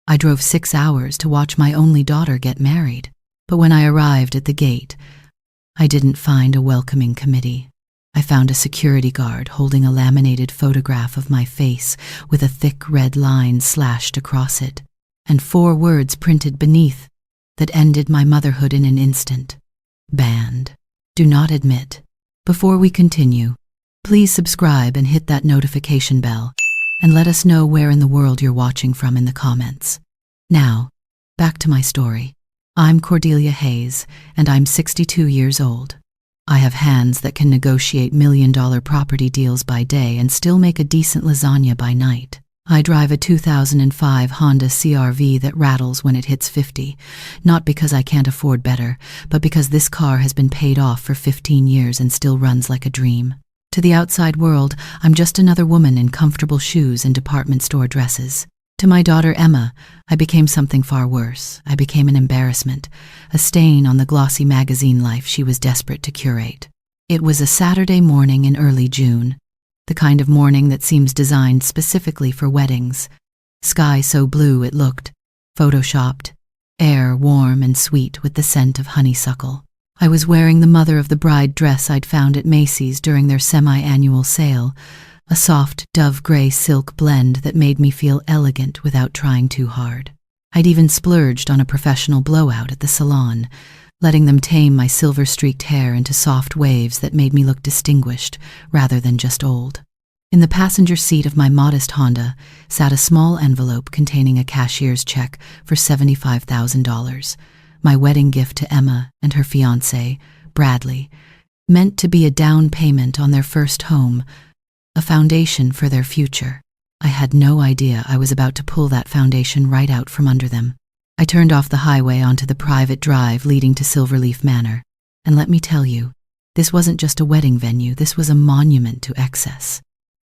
I drove 6 hours to watch my only daughter get married, but when I arrived at the gate, I didn't find a welcoming committee. I found a security guard holding a laminated photograph of my face with a thick red line slashed across it, and 4 words printed beneath that ended my motherhood in an instant. Banned. Do not admit. Before we continue, please subscribe and hit that notification bell, and let us know where in the world you're watching from in the comments. Now, back to my story. I'm Cordelia Hayes, and I'm 62 years old. I have hands that can negotiate million-dollar property deals by day and still make a decent lasagna by night. I drive a 2005 Honda CR-V that rattles when it hits 50, not because I can't afford better, but because this car has been paid off for 15 years and still runs like a dream. To the outside world, I'm just another woman in comfortable shoes and department store dresses. To my daughter Emma, I became something far worse. I became an embarrassment, a stain on the glossy magazine life she was desperate to curate. It was a Saturday morning in early June, the kind of morning that seems designed specifically for weddings. Sky so blue it looked photoshopped, air warm and sweet with the scent of honeysuckle. I was wearing the mother of the bride dress I'd found at Macy's during their semi-annual sale, a soft dove gray silk blend that made me feel elegant without trying too hard. I'd even splurged on a professional blowout at the salon, letting them tame my silver-streaked hair into soft waves that made me look distinguished rather than just old. In the passenger seat of my modest Honda sat a small envelope containing a cashier's check for $75,000, my wedding gift to Emma and her fiancé, Bradley, meant to be a down payment on their first home, a foundation for their future. I had no idea I was about to pull that foundation right out from under them. I turned off the highway onto the private drive leading to Silverleaf Manor, and let me tell you, this wasn't just a wedding venue, this was a monument to excess.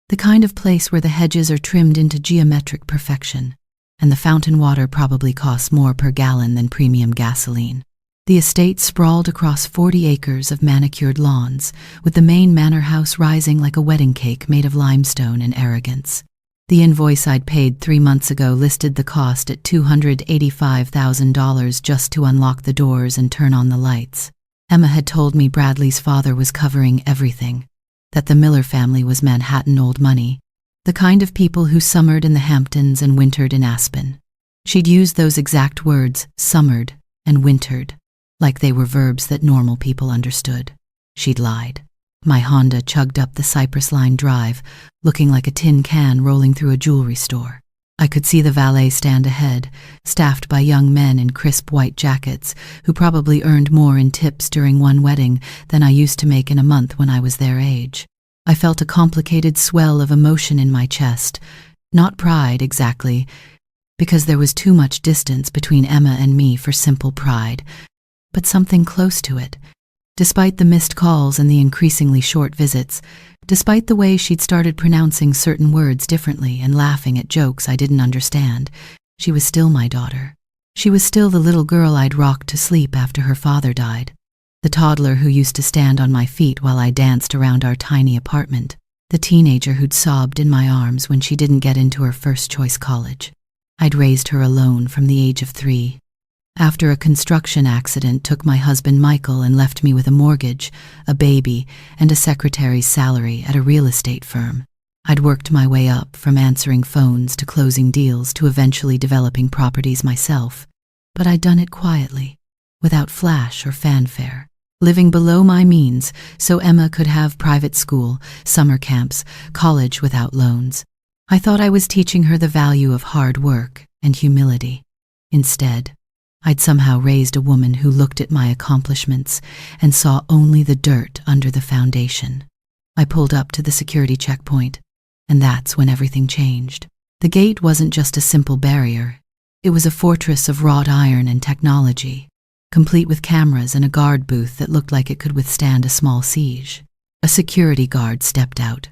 The kind of place where the hedges are trimmed into geometric perfection, and the fountain water probably costs more per gallon than premium gasoline. The estate sprawled across 40 acres of manicured lawns, with the main manor house rising like a wedding cake made of limestone and arrogance. The invoice I'd paid 3 months ago listed the cost at $285,000 just to unlock the doors and turn on the lights. Emma had told me Bradley's father was covering everything, that the Miller family was Manhattan old money, the kind of people who summered in the Hamptons and wintered in Aspen. She'd used those exact words, summered and wintered, like they were verbs that normal people understood. She'd lied. My Honda chugged up the Cypress Line Drive, looking like a tin can rolling through a jewelry store. I could see the valet stand ahead, staffed by young men in crisp white jackets who probably earned more in tips during one wedding than I used to make in a month when I was their age. I felt a complicated swell of emotion in my chest, not pride exactly, because there was too much distance between Emma and me for simple pride, but something close to it. Despite the missed calls and the increasingly short visits, despite the way she'd started pronouncing certain words differently and laughing at jokes I didn't understand, she was still my daughter. She was still the little girl I'd rocked to sleep after her father died, the toddler who used to stand on my feet while I danced around our tiny apartment, the teenager who'd sobbed in my arms when she didn't get into her first-choice college. I'd raised her alone from the age of 3. After a construction accident took my husband Michael and left me with a mortgage, a baby, and a secretary's salary at a real estate firm. I'd worked my way up from answering phones to closing deals to eventually developing properties myself, but I'd done it quietly, without flash or fanfare, living below my means so Emma could have private school, summer camps, college without loans. I thought I was teaching her the value of hard work and humility. Instead, I'd somehow raised a woman who looked at my accomplishments and saw only the dirt under the foundation. I pulled up to the security checkpoint, and that's when everything changed. The gate wasn't just a simple barrier. It was a fortress of wrought iron and technology, complete with cameras and a guard booth that looked like it could withstand a small siege. A security guard stepped out,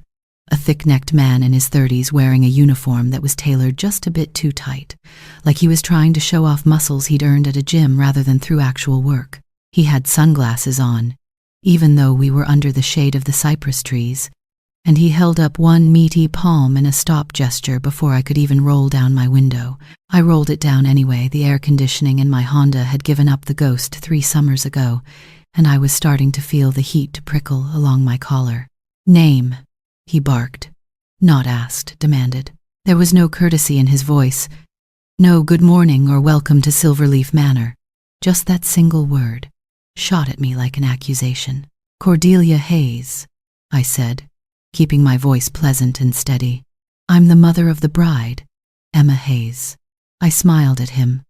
a thick-necked man in his 30s wearing a uniform that was tailored just a bit too tight, like he was trying to show off muscles he'd earned at a gym rather than through actual work. He had sunglasses on, even though we were under the shade of the cypress trees. and he held up one meaty palm in a stop gesture before I could even roll down my window. I rolled it down anyway. The air conditioning in my Honda had given up the ghost 3 summers ago, and I was starting to feel the heat prickle along my collar. "Name," he barked. Not asked, demanded. There was no courtesy in his voice, no good morning or welcome to Silverleaf Manor. Just that single word shot at me like an accusation. "Cordelia Hayes," I said, keeping my voice pleasant and steady. "I'm the mother of the bride, Emma Hayes." I smiled at him,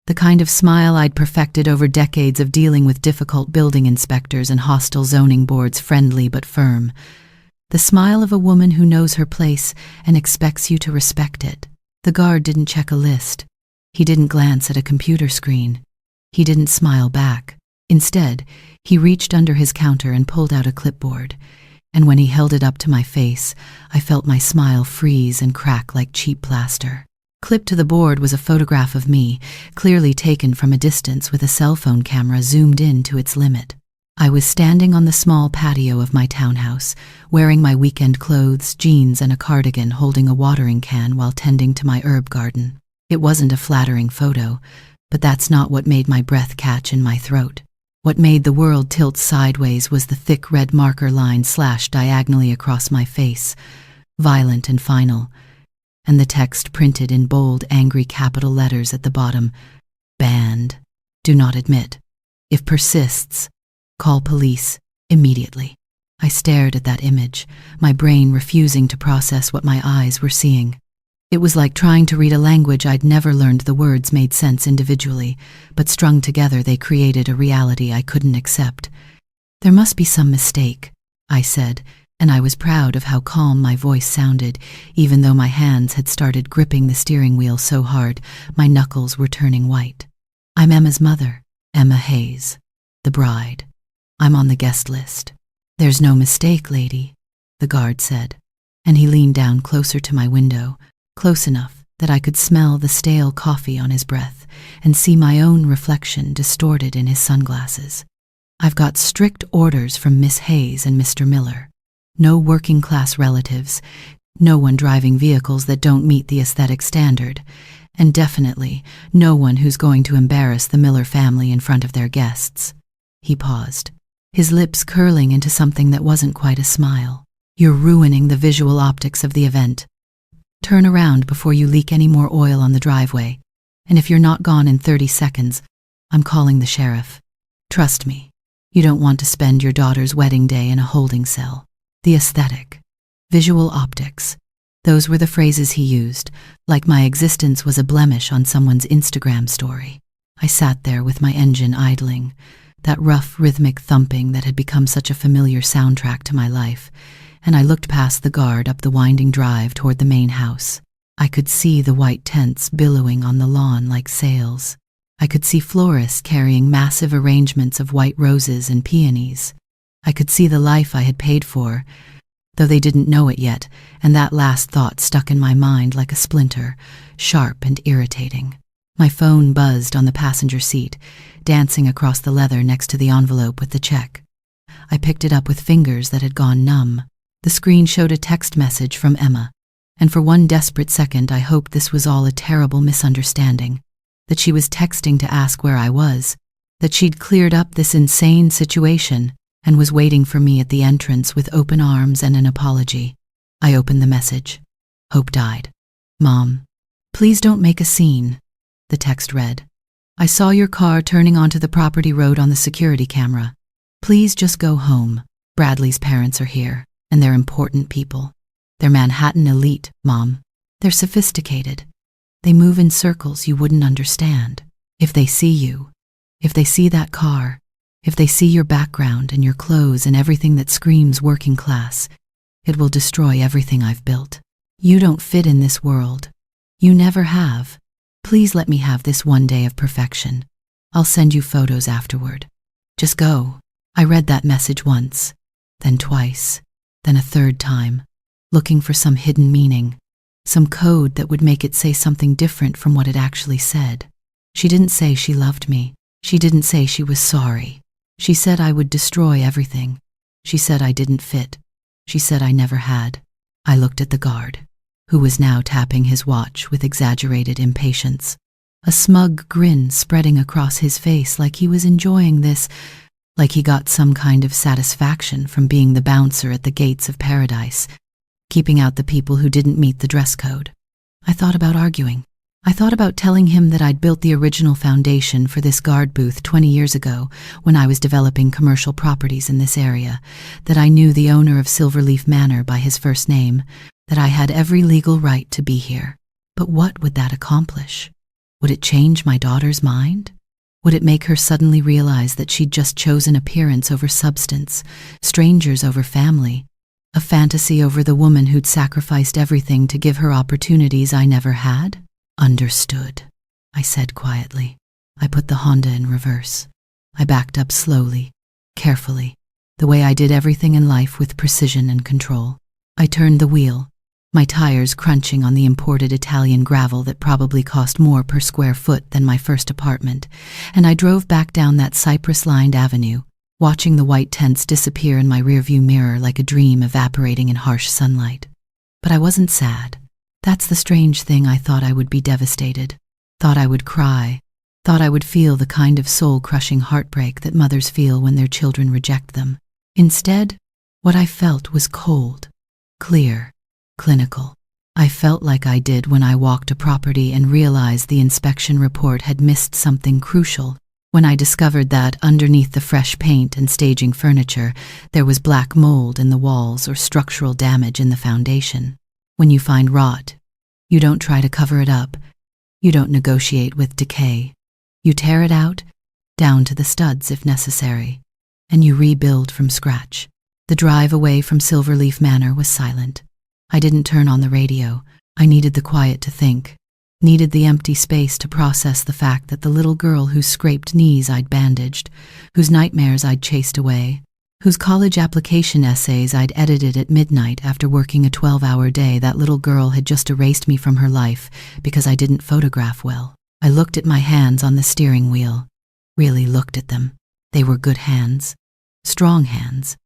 the kind of smile I'd perfected over decades of dealing with difficult building inspectors and hostile zoning boards, friendly but firm. The smile of a woman who knows her place and expects you to respect it. The guard didn't check a list. He didn't glance at a computer screen. He didn't smile back. Instead, he reached under his counter and pulled out a clipboard, and when he held it up to my face, I felt my smile freeze and crack like cheap plaster. Clipped to the board was a photograph of me, clearly taken from a distance with a cell phone camera zoomed in to its limit. I was standing on the small patio of my townhouse, wearing my weekend clothes, jeans, and a cardigan, holding a watering can while tending to my herb garden. It wasn't a flattering photo, but that's not what made my breath catch in my throat. What made the world tilt sideways was the thick red marker line slashed diagonally across my face, violent and final, and the text printed in bold, angry capital letters at the bottom: "Banned. Do not admit. If persists, call police immediately." I stared at that image, my brain refusing to process what my eyes were seeing. It was like trying to read a language I'd never learned. The words made sense individually, but strung together they created a reality I couldn't accept. "There must be some mistake," I said, and I was proud of how calm my voice sounded, even though my hands had started gripping the steering wheel so hard my knuckles were turning white. "I'm Emma's mother, Emma Hayes, the bride. I'm on the guest list." "There's no mistake, lady," the guard said, and he leaned down closer to my window, close enough that I could smell the stale coffee on his breath and see my own reflection distorted in his sunglasses. "I've got strict orders from Miss Hayes and Mr. Miller. No working-class relatives, no one driving vehicles that don't meet the aesthetic standard, and definitely no one who's going to embarrass the Miller family in front of their guests." He paused, his lips curling into something that wasn't quite a smile. "You're ruining the visual optics of the event. Turn around before you leak any more oil on the driveway, and if you're not gone in 30 seconds, I'm calling the sheriff. Trust me, you don't want to spend your daughter's wedding day in a holding cell." The aesthetic, visual optics, those were the phrases he used, like my existence was a blemish on someone's Instagram story. I sat there with my engine idling, that rough rhythmic thumping that had become such a familiar soundtrack to my life, and I looked past the guard up the winding drive toward the main house. I could see the white tents billowing on the lawn like sails. I could see florists carrying massive arrangements of white roses and peonies. I could see the life I had paid for, though they didn't know it yet, and that last thought stuck in my mind like a splinter, sharp and irritating. My phone buzzed on the passenger seat, dancing across the leather next to the envelope with the check. I picked it up with fingers that had gone numb. The screen showed a text message from Emma, and for one desperate second I hoped this was all a terrible misunderstanding, that she was texting to ask where I was, that she'd cleared up this insane situation and was waiting for me at the entrance with open arms and an apology. I opened the message. Hope died. "Mom, please don't make a scene," the text read. "I saw your car turning onto the property road on the security camera. Please just go home. Bradley's parents are here, and they're important people. They're Manhattan elite, Mom. They're sophisticated. They move in circles you wouldn't understand. If they see you, if they see that car, if they see your background and your clothes and everything that screams working class, it will destroy everything I've built. You don't fit in this world. You never have. Please let me have this one day of perfection. I'll send you photos afterward. Just go." I read that message once, then twice, then a third time, looking for some hidden meaning, some code that would make it say something different from what it actually said. She didn't say she loved me. She didn't say she was sorry. She said I would destroy everything. She said I didn't fit. She said I never had. I looked at the guard, who was now tapping his watch with exaggerated impatience, a smug grin spreading across his face like he was enjoying this, like he got some kind of satisfaction from being the bouncer at the gates of paradise, keeping out the people who didn't meet the dress code. I thought about arguing. I thought about telling him that I'd built the original foundation for this guard booth 20 years ago when I was developing commercial properties in this area, that I knew the owner of Silverleaf Manor by his first name, that I had every legal right to be here. But what would that accomplish? Would it change my daughter's mind? Would it make her suddenly realize that she'd just chosen appearance over substance, strangers over family, a fantasy over the woman who'd sacrificed everything to give her opportunities I never had? Understood, I said quietly. I put the Honda in reverse. I backed up slowly, carefully, the way I did everything in life with precision and control. I turned the wheel, my tires crunching on the imported Italian gravel that probably cost more per square foot than my first apartment, and I drove back down that cypress-lined avenue, watching the white tents disappear in my rearview mirror like a dream evaporating in harsh sunlight. But I wasn't sad. That's the strange thing. I thought I would be devastated, thought I would cry, thought I would feel the kind of soul-crushing heartbreak that mothers feel when their children reject them. Instead, what I felt was cold, clear, clinical. I felt like I did when I walked a property and realized the inspection report had missed something crucial, when I discovered that underneath the fresh paint and staging furniture, there was black mold in the walls or structural damage in the foundation. When you find rot, you don't try to cover it up. You don't negotiate with decay. You tear it out, down to the studs if necessary, and you rebuild from scratch. The drive away from Silverleaf Manor was silent. I didn't turn on the radio. I needed the quiet to think, needed the empty space to process the fact that the little girl whose scraped knees I'd bandaged, whose nightmares I'd chased away, whose college application essays I'd edited at midnight after working a 12-hour day, that little girl had just erased me from her life because I didn't photograph well. I looked at my hands on the steering wheel, really looked at them. They were good hands, strong hands,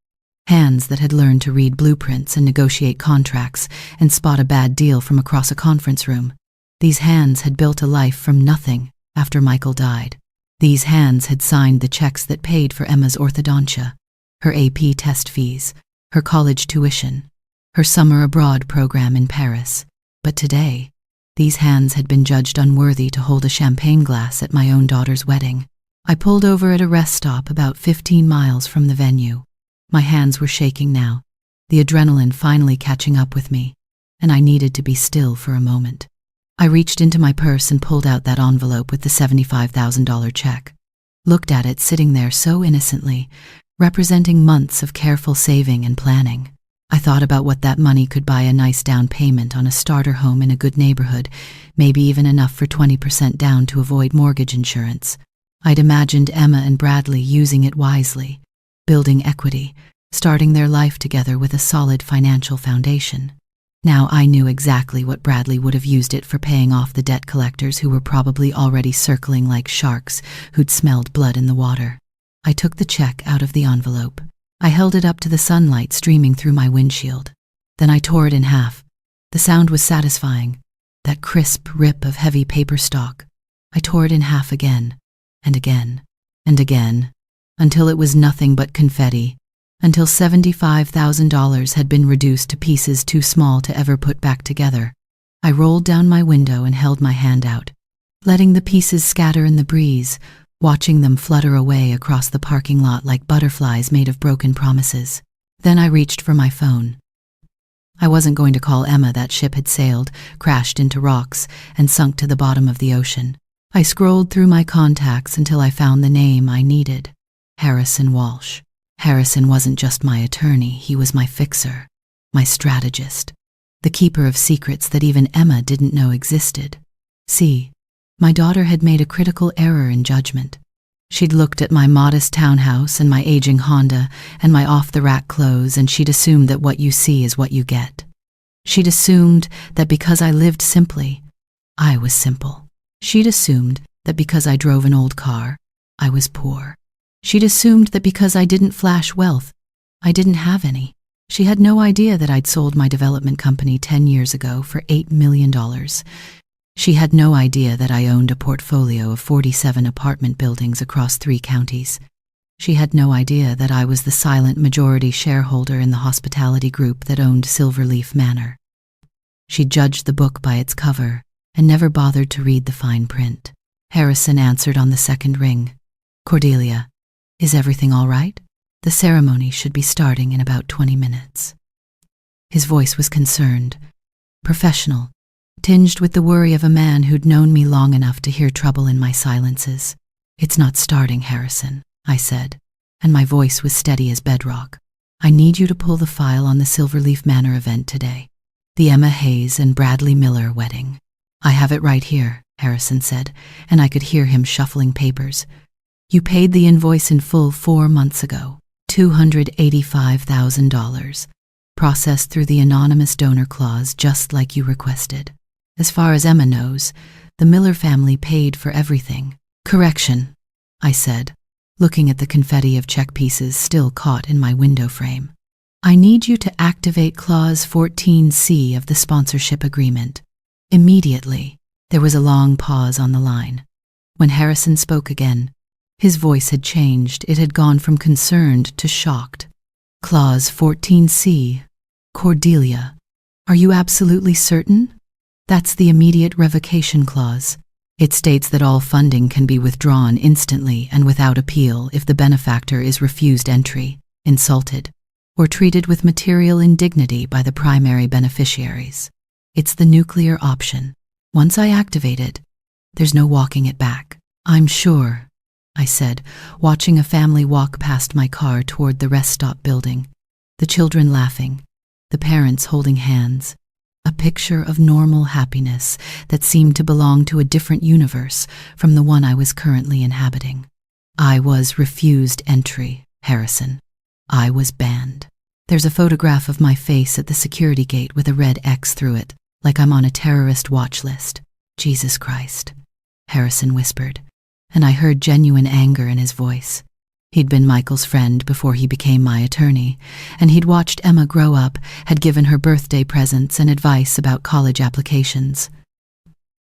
hands that had learned to read blueprints and negotiate contracts and spot a bad deal from across a conference room. These hands had built a life from nothing after Michael died. These hands had signed the checks that paid for Emma's orthodontia, her AP test fees, her college tuition, her summer abroad program in Paris. But today, these hands had been judged unworthy to hold a champagne glass at my own daughter's wedding. I pulled over at a rest stop about 15 miles from the venue. My hands were shaking now, the adrenaline finally catching up with me, and I needed to be still for a moment. I reached into my purse and pulled out that envelope with the $75,000 check, looked at it sitting there so innocently, representing months of careful saving and planning. I thought about what that money could buy: a nice down payment on a starter home in a good neighborhood, maybe even enough for 20% down to avoid mortgage insurance. I'd imagined Emma and Bradley using it wisely, building equity, starting their life together with a solid financial foundation. Now I knew exactly what Bradley would have used it for: paying off the debt collectors who were probably already circling like sharks who'd smelled blood in the water. I took the check out of the envelope. I held it up to the sunlight streaming through my windshield. Then I tore it in half. The sound was satisfying, that crisp rip of heavy paper stock. I tore it in half again, and again, and again, until it was nothing but confetti, until $75,000 had been reduced to pieces too small to ever put back together. I rolled down my window and held my hand out, letting the pieces scatter in the breeze, watching them flutter away across the parking lot like butterflies made of broken promises. Then I reached for my phone. I wasn't going to call Emma. That ship had sailed, crashed into rocks, and sunk to the bottom of the ocean. I scrolled through my contacts until I found the name I needed: Harrison Walsh. Harrison wasn't just my attorney, he was my fixer, my strategist, the keeper of secrets that even Emma didn't know existed. See, my daughter had made a critical error in judgment. She'd looked at my modest townhouse and my aging Honda and my off-the-rack clothes, and she'd assumed that what you see is what you get. She'd assumed that because I lived simply, I was simple. She'd assumed that because I drove an old car, I was poor. She'd assumed that because I didn't flash wealth, I didn't have any. She had no idea that I'd sold my development company 10 years ago for $8 million. She had no idea that I owned a portfolio of 47 apartment buildings across 3 counties. She had no idea that I was the silent majority shareholder in the hospitality group that owned Silverleaf Manor. She judged the book by its cover and never bothered to read the fine print. Harrison answered on the second ring. "Cordelia, is everything all right? The ceremony should be starting in about 20 minutes." His voice was concerned, professional, tinged with the worry of a man who'd known me long enough to hear trouble in my silences. "It's not starting, Harrison," I said, and my voice was steady as bedrock. "I need you to pull the file on the Silverleaf Manor event today. The Emma Hayes and Bradley Miller wedding." "I have it right here," Harrison said, and I could hear him shuffling papers. "You paid the invoice in full 4 months ago, $285,000, processed through the anonymous donor clause just like you requested. As far as Emma knows, the Miller family paid for everything." "Correction," I said, looking at the confetti of check pieces still caught in my window frame. "I need you to activate Clause 14C of the sponsorship agreement. Immediately." There was a long pause on the line. When Harrison spoke again, his voice had changed. It had gone from concerned to shocked. "Clause 14C. Cordelia, are you absolutely certain? That's the immediate revocation clause. It states that all funding can be withdrawn instantly and without appeal if the benefactor is refused entry, insulted, or treated with material indignity by the primary beneficiaries. It's the nuclear option. Once I activate it, there's no walking it back." "I'm sure," I said, watching a family walk past my car toward the rest stop building, the children laughing, the parents holding hands, a picture of normal happiness that seemed to belong to a different universe from the one I was currently inhabiting. I was refused entry, Harrison. I was banned. There's a photograph of my face at the security gate with a red X through it, like I'm on a terrorist watch list. "Jesus Christ," Harrison whispered, and I heard genuine anger in his voice. He'd been Michael's friend before he became my attorney, and he'd watched Emma grow up, had given her birthday presents and advice about college applications.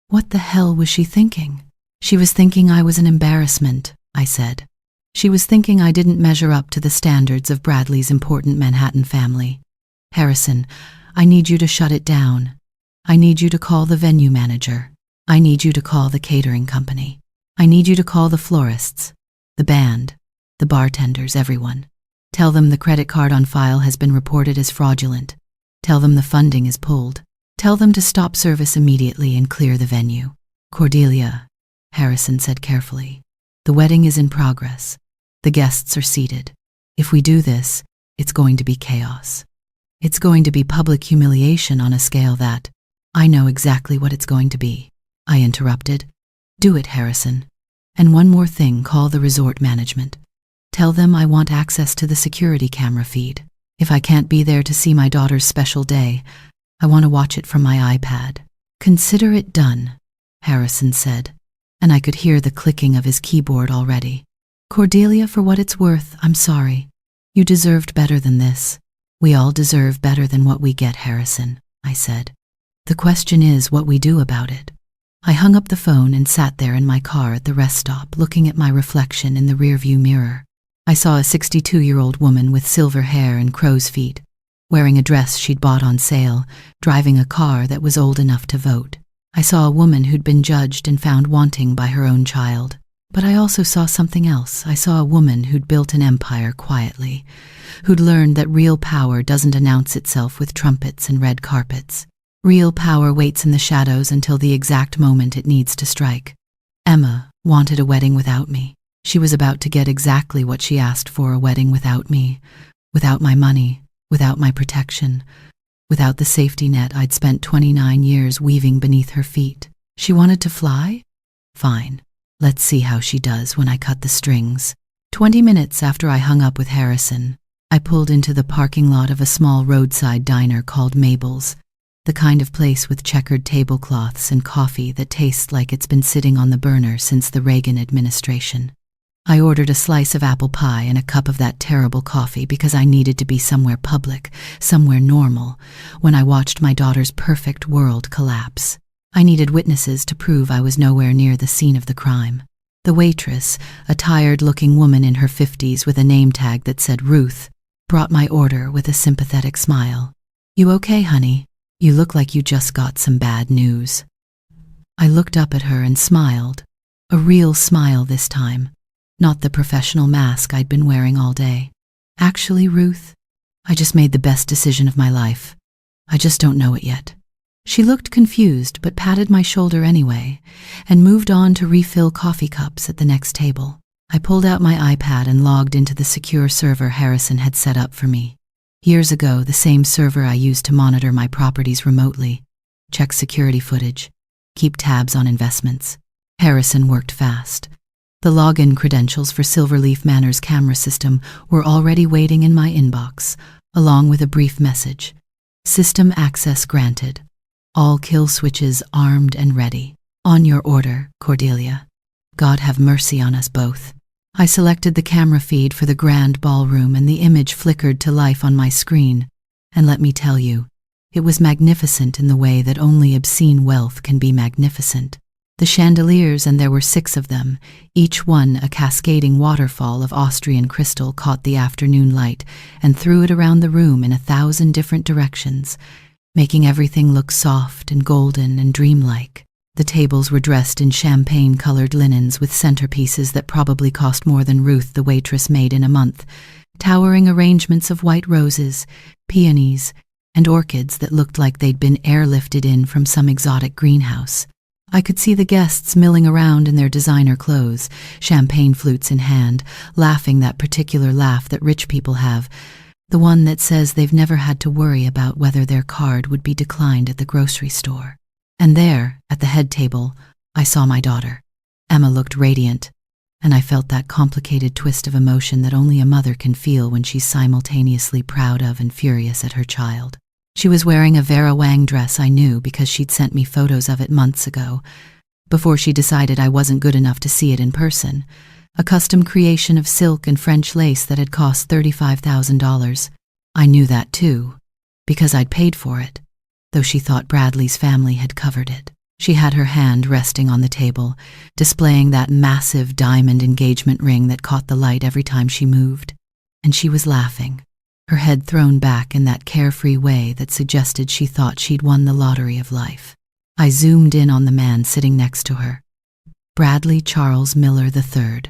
What the hell was she thinking? She was thinking I was an embarrassment, I said. She was thinking I didn't measure up to the standards of Bradley's important Manhattan family. "Harrison, I need you to shut it down. I need you to call the venue manager. I need you to call the catering company. I need you to call the florists, the band, the bartenders, everyone. Tell them the credit card on file has been reported as fraudulent. Tell them the funding is pulled. Tell them to stop service immediately and clear the venue." "Cordelia," Harrison said carefully, "the wedding is in progress. The guests are seated. If we do this, it's going to be chaos. It's going to be public humiliation on a scale that, I know exactly what it's going to be." I interrupted. "Do it, Harrison. And one more thing, call the resort management. Tell them I want access to the security camera feed. If I can't be there to see my daughter's special day, I want to watch it from my iPad." "Consider it done," Harrison said, and I could hear the clicking of his keyboard already. "Cordelia, for what it's worth, I'm sorry. You deserved better than this. We all deserve better than what we get, Harrison," I said. "The question is what we do about it." I hung up the phone and sat there in my car at the rest stop, looking at my reflection in the rearview mirror. I saw a 62-year-old woman with silver hair and crow's feet, wearing a dress she'd bought on sale, driving a car that was old enough to vote. I saw a woman who'd been judged and found wanting by her own child. But I also saw something else. I saw a woman who'd built an empire quietly, who'd learned that real power doesn't announce itself with trumpets and red carpets. Real power waits in the shadows until the exact moment it needs to strike. Emma wanted a wedding without me. She was about to get exactly what she asked for, a wedding without me, without my money, without my protection, without the safety net I'd spent 29 years weaving beneath her feet. She wanted to fly? Fine. Let's see how she does when I cut the strings. 20 minutes after I hung up with Harrison, I pulled into the parking lot of a small roadside diner called Mabel's, the kind of place with checkered tablecloths and coffee that tastes like it's been sitting on the burner since the Reagan administration. I ordered a slice of apple pie and a cup of that terrible coffee because I needed to be somewhere public, somewhere normal, when I watched my daughter's perfect world collapse. I needed witnesses to prove I was nowhere near the scene of the crime. The waitress, a tired-looking woman in her 50s with a name tag that said Ruth, brought my order with a sympathetic smile. "You okay, honey? You look like you just got some bad news." I looked up at her and smiled, a real smile this time, not the professional mask I'd been wearing all day. "Actually, Ruth, I just made the best decision of my life. I just don't know it yet." She looked confused but patted my shoulder anyway and moved on to refill coffee cups at the next table. I pulled out my iPad and logged into the secure server Harrison had set up for me. Years ago, the same server I used to monitor my properties remotely, check security footage, keep tabs on investments. Harrison worked fast. The login credentials for Silverleaf Manor's camera system were already waiting in my inbox, along with a brief message. "System access granted. All kill switches armed and ready. On your order, Cordelia. God have mercy on us both." I selected the camera feed for the grand ballroom and the image flickered to life on my screen. And let me tell you, it was magnificent in the way that only obscene wealth can be magnificent. The chandeliers, and there were 6 of them, each one a cascading waterfall of Austrian crystal, caught the afternoon light and threw it around the room in 1,000 different directions, making everything look soft and golden and dreamlike. The tables were dressed in champagne-colored linens with centerpieces that probably cost more than Ruth, the waitress, made in a month, towering arrangements of white roses, peonies, and orchids that looked like they'd been airlifted in from some exotic greenhouse. I could see the guests milling around in their designer clothes, champagne flutes in hand, laughing that particular laugh that rich people have, the one that says they've never had to worry about whether their card would be declined at the grocery store. And there, at the head table, I saw my daughter. Emma looked radiant, and I felt that complicated twist of emotion that only a mother can feel when she's simultaneously proud of and furious at her child. She was wearing a Vera Wang dress I knew because she'd sent me photos of it months ago, before she decided I wasn't good enough to see it in person. A custom creation of silk and French lace that had cost $35,000. I knew that too, because I'd paid for it, though she thought Bradley's family had covered it. She had her hand resting on the table, displaying that massive diamond engagement ring that caught the light every time she moved, and she was laughing, her head thrown back in that carefree way that suggested she thought she'd won the lottery of life. I zoomed in on the man sitting next to her. Bradley Charles Miller III.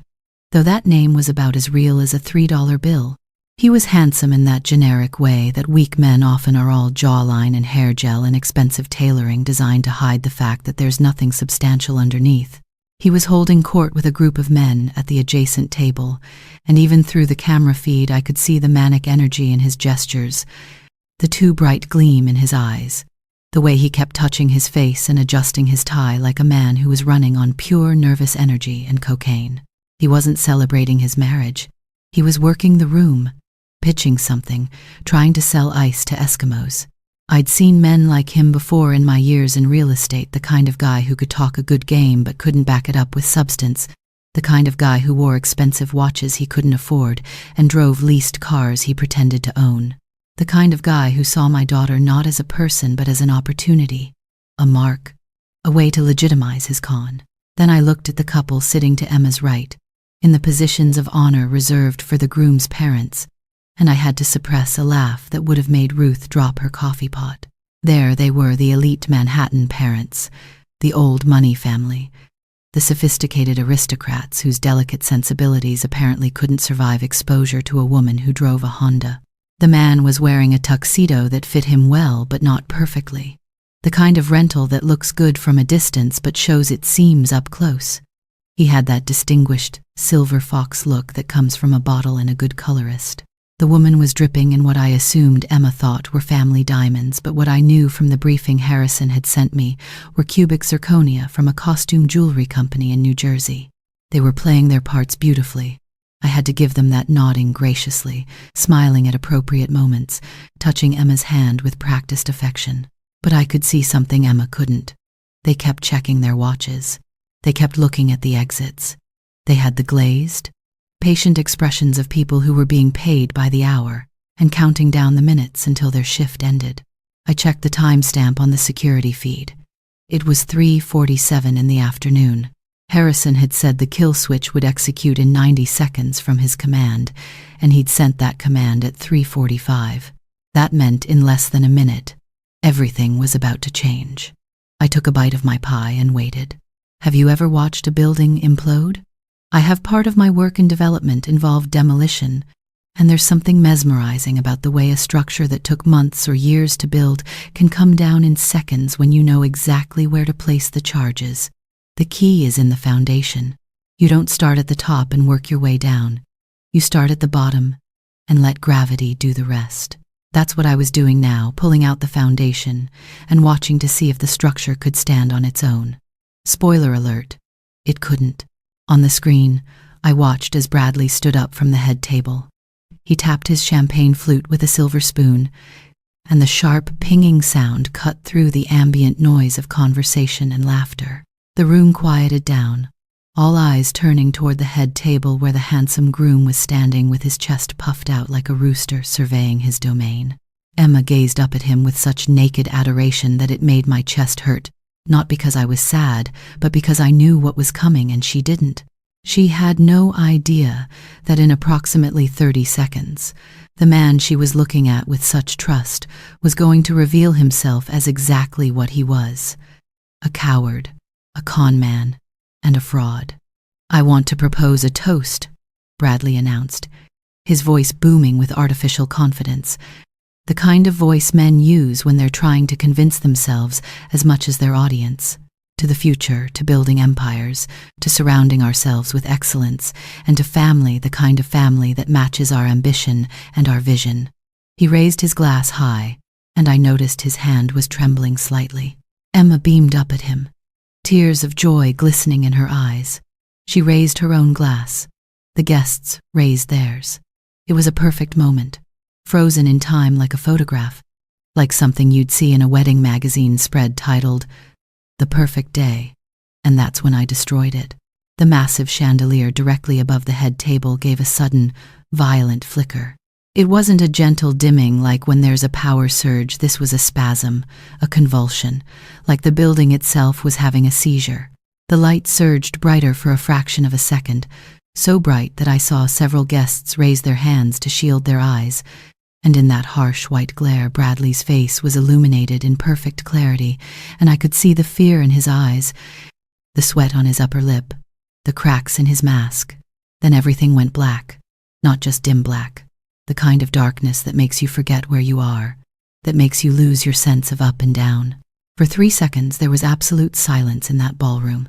Though that name was about as real as a $3 bill. He was handsome in that generic way that weak men often are, all jawline and hair gel and expensive tailoring designed to hide the fact that there's nothing substantial underneath. He was holding court with a group of men at the adjacent table, and even through the camera feed I could see the manic energy in his gestures, the too bright gleam in his eyes, the way he kept touching his face and adjusting his tie like a man who was running on pure nervous energy and cocaine. He wasn't celebrating his marriage. He was working the room, pitching something, trying to sell ice to Eskimos. I'd seen men like him before in my years in real estate, the kind of guy who could talk a good game but couldn't back it up with substance, the kind of guy who wore expensive watches he couldn't afford and drove leased cars he pretended to own, the kind of guy who saw my daughter not as a person but as an opportunity, a mark, a way to legitimize his con. Then I looked at the couple sitting to Emma's right, in the positions of honor reserved for the groom's parents, and I had to suppress a laugh that would have made Ruth drop her coffee pot. There they were, the elite Manhattan parents, the old money family, the sophisticated aristocrats whose delicate sensibilities apparently couldn't survive exposure to a woman who drove a Honda. The man was wearing a tuxedo that fit him well but not perfectly, the kind of rental that looks good from a distance but shows its seams up close. He had that distinguished, silver fox look that comes from a bottle and a good colorist. The woman was dripping in what I assumed Emma thought were family diamonds, but what I knew from the briefing Harrison had sent me were cubic zirconia from a costume jewelry company in New Jersey. They were playing their parts beautifully. I had to give them that nodding graciously, smiling at appropriate moments, touching Emma's hand with practiced affection. But I could see something Emma couldn't. They kept checking their watches. They kept looking at the exits. They had the glazed, patient expressions of people who were being paid by the hour and counting down the minutes until their shift ended. I checked the timestamp on the security feed. It was 3:47 in the afternoon. Harrison had said the kill switch would execute in 90 seconds from his command, and he'd sent that command at 3:45. That meant in less than a minute, everything was about to change. I took a bite of my pie and waited. Have you ever watched a building implode? I have. Part of my work in development involved demolition, and there's something mesmerizing about the way a structure that took months or years to build can come down in seconds when you know exactly where to place the charges. The key is in the foundation. You don't start at the top and work your way down. You start at the bottom and let gravity do the rest. That's what I was doing now, pulling out the foundation and watching to see if the structure could stand on its own. Spoiler alert, it couldn't. On the screen, I watched as Bradley stood up from the head table. He tapped his champagne flute with a silver spoon, and the sharp pinging sound cut through the ambient noise of conversation and laughter. The room quieted down, all eyes turning toward the head table where the handsome groom was standing with his chest puffed out like a rooster surveying his domain. Emma gazed up at him with such naked adoration that it made my chest hurt, not because I was sad, but because I knew what was coming and she didn't. She had no idea that in approximately 30 seconds, the man she was looking at with such trust was going to reveal himself as exactly what he was: a coward, a con man, and a fraud. "I want to propose a toast," Bradley announced, his voice booming with artificial confidence, the kind of voice men use when they're trying to convince themselves as much as their audience. To the future, to building empires, to surrounding ourselves with excellence, and to family, the kind of family that matches our ambition and our vision. He raised his glass high, and I noticed his hand was trembling slightly. Emma beamed up at him, tears of joy glistening in her eyes. She raised her own glass. The guests raised theirs. It was a perfect moment, frozen in time like a photograph, like something you'd see in a wedding magazine spread titled "The Perfect Day," and that's when I destroyed it. The massive chandelier directly above the head table gave a sudden, violent flicker. It wasn't a gentle dimming like when there's a power surge. This was a spasm, a convulsion, like the building itself was having a seizure. The light surged brighter for a fraction of a second, so bright that I saw several guests raise their hands to shield their eyes, and in that harsh white glare Bradley's face was illuminated in perfect clarity, and I could see the fear in his eyes, the sweat on his upper lip, the cracks in his mask. Then everything went black, not just dim black, the kind of darkness that makes you forget where you are, that makes you lose your sense of up and down. For 3 seconds there was absolute silence in that ballroom.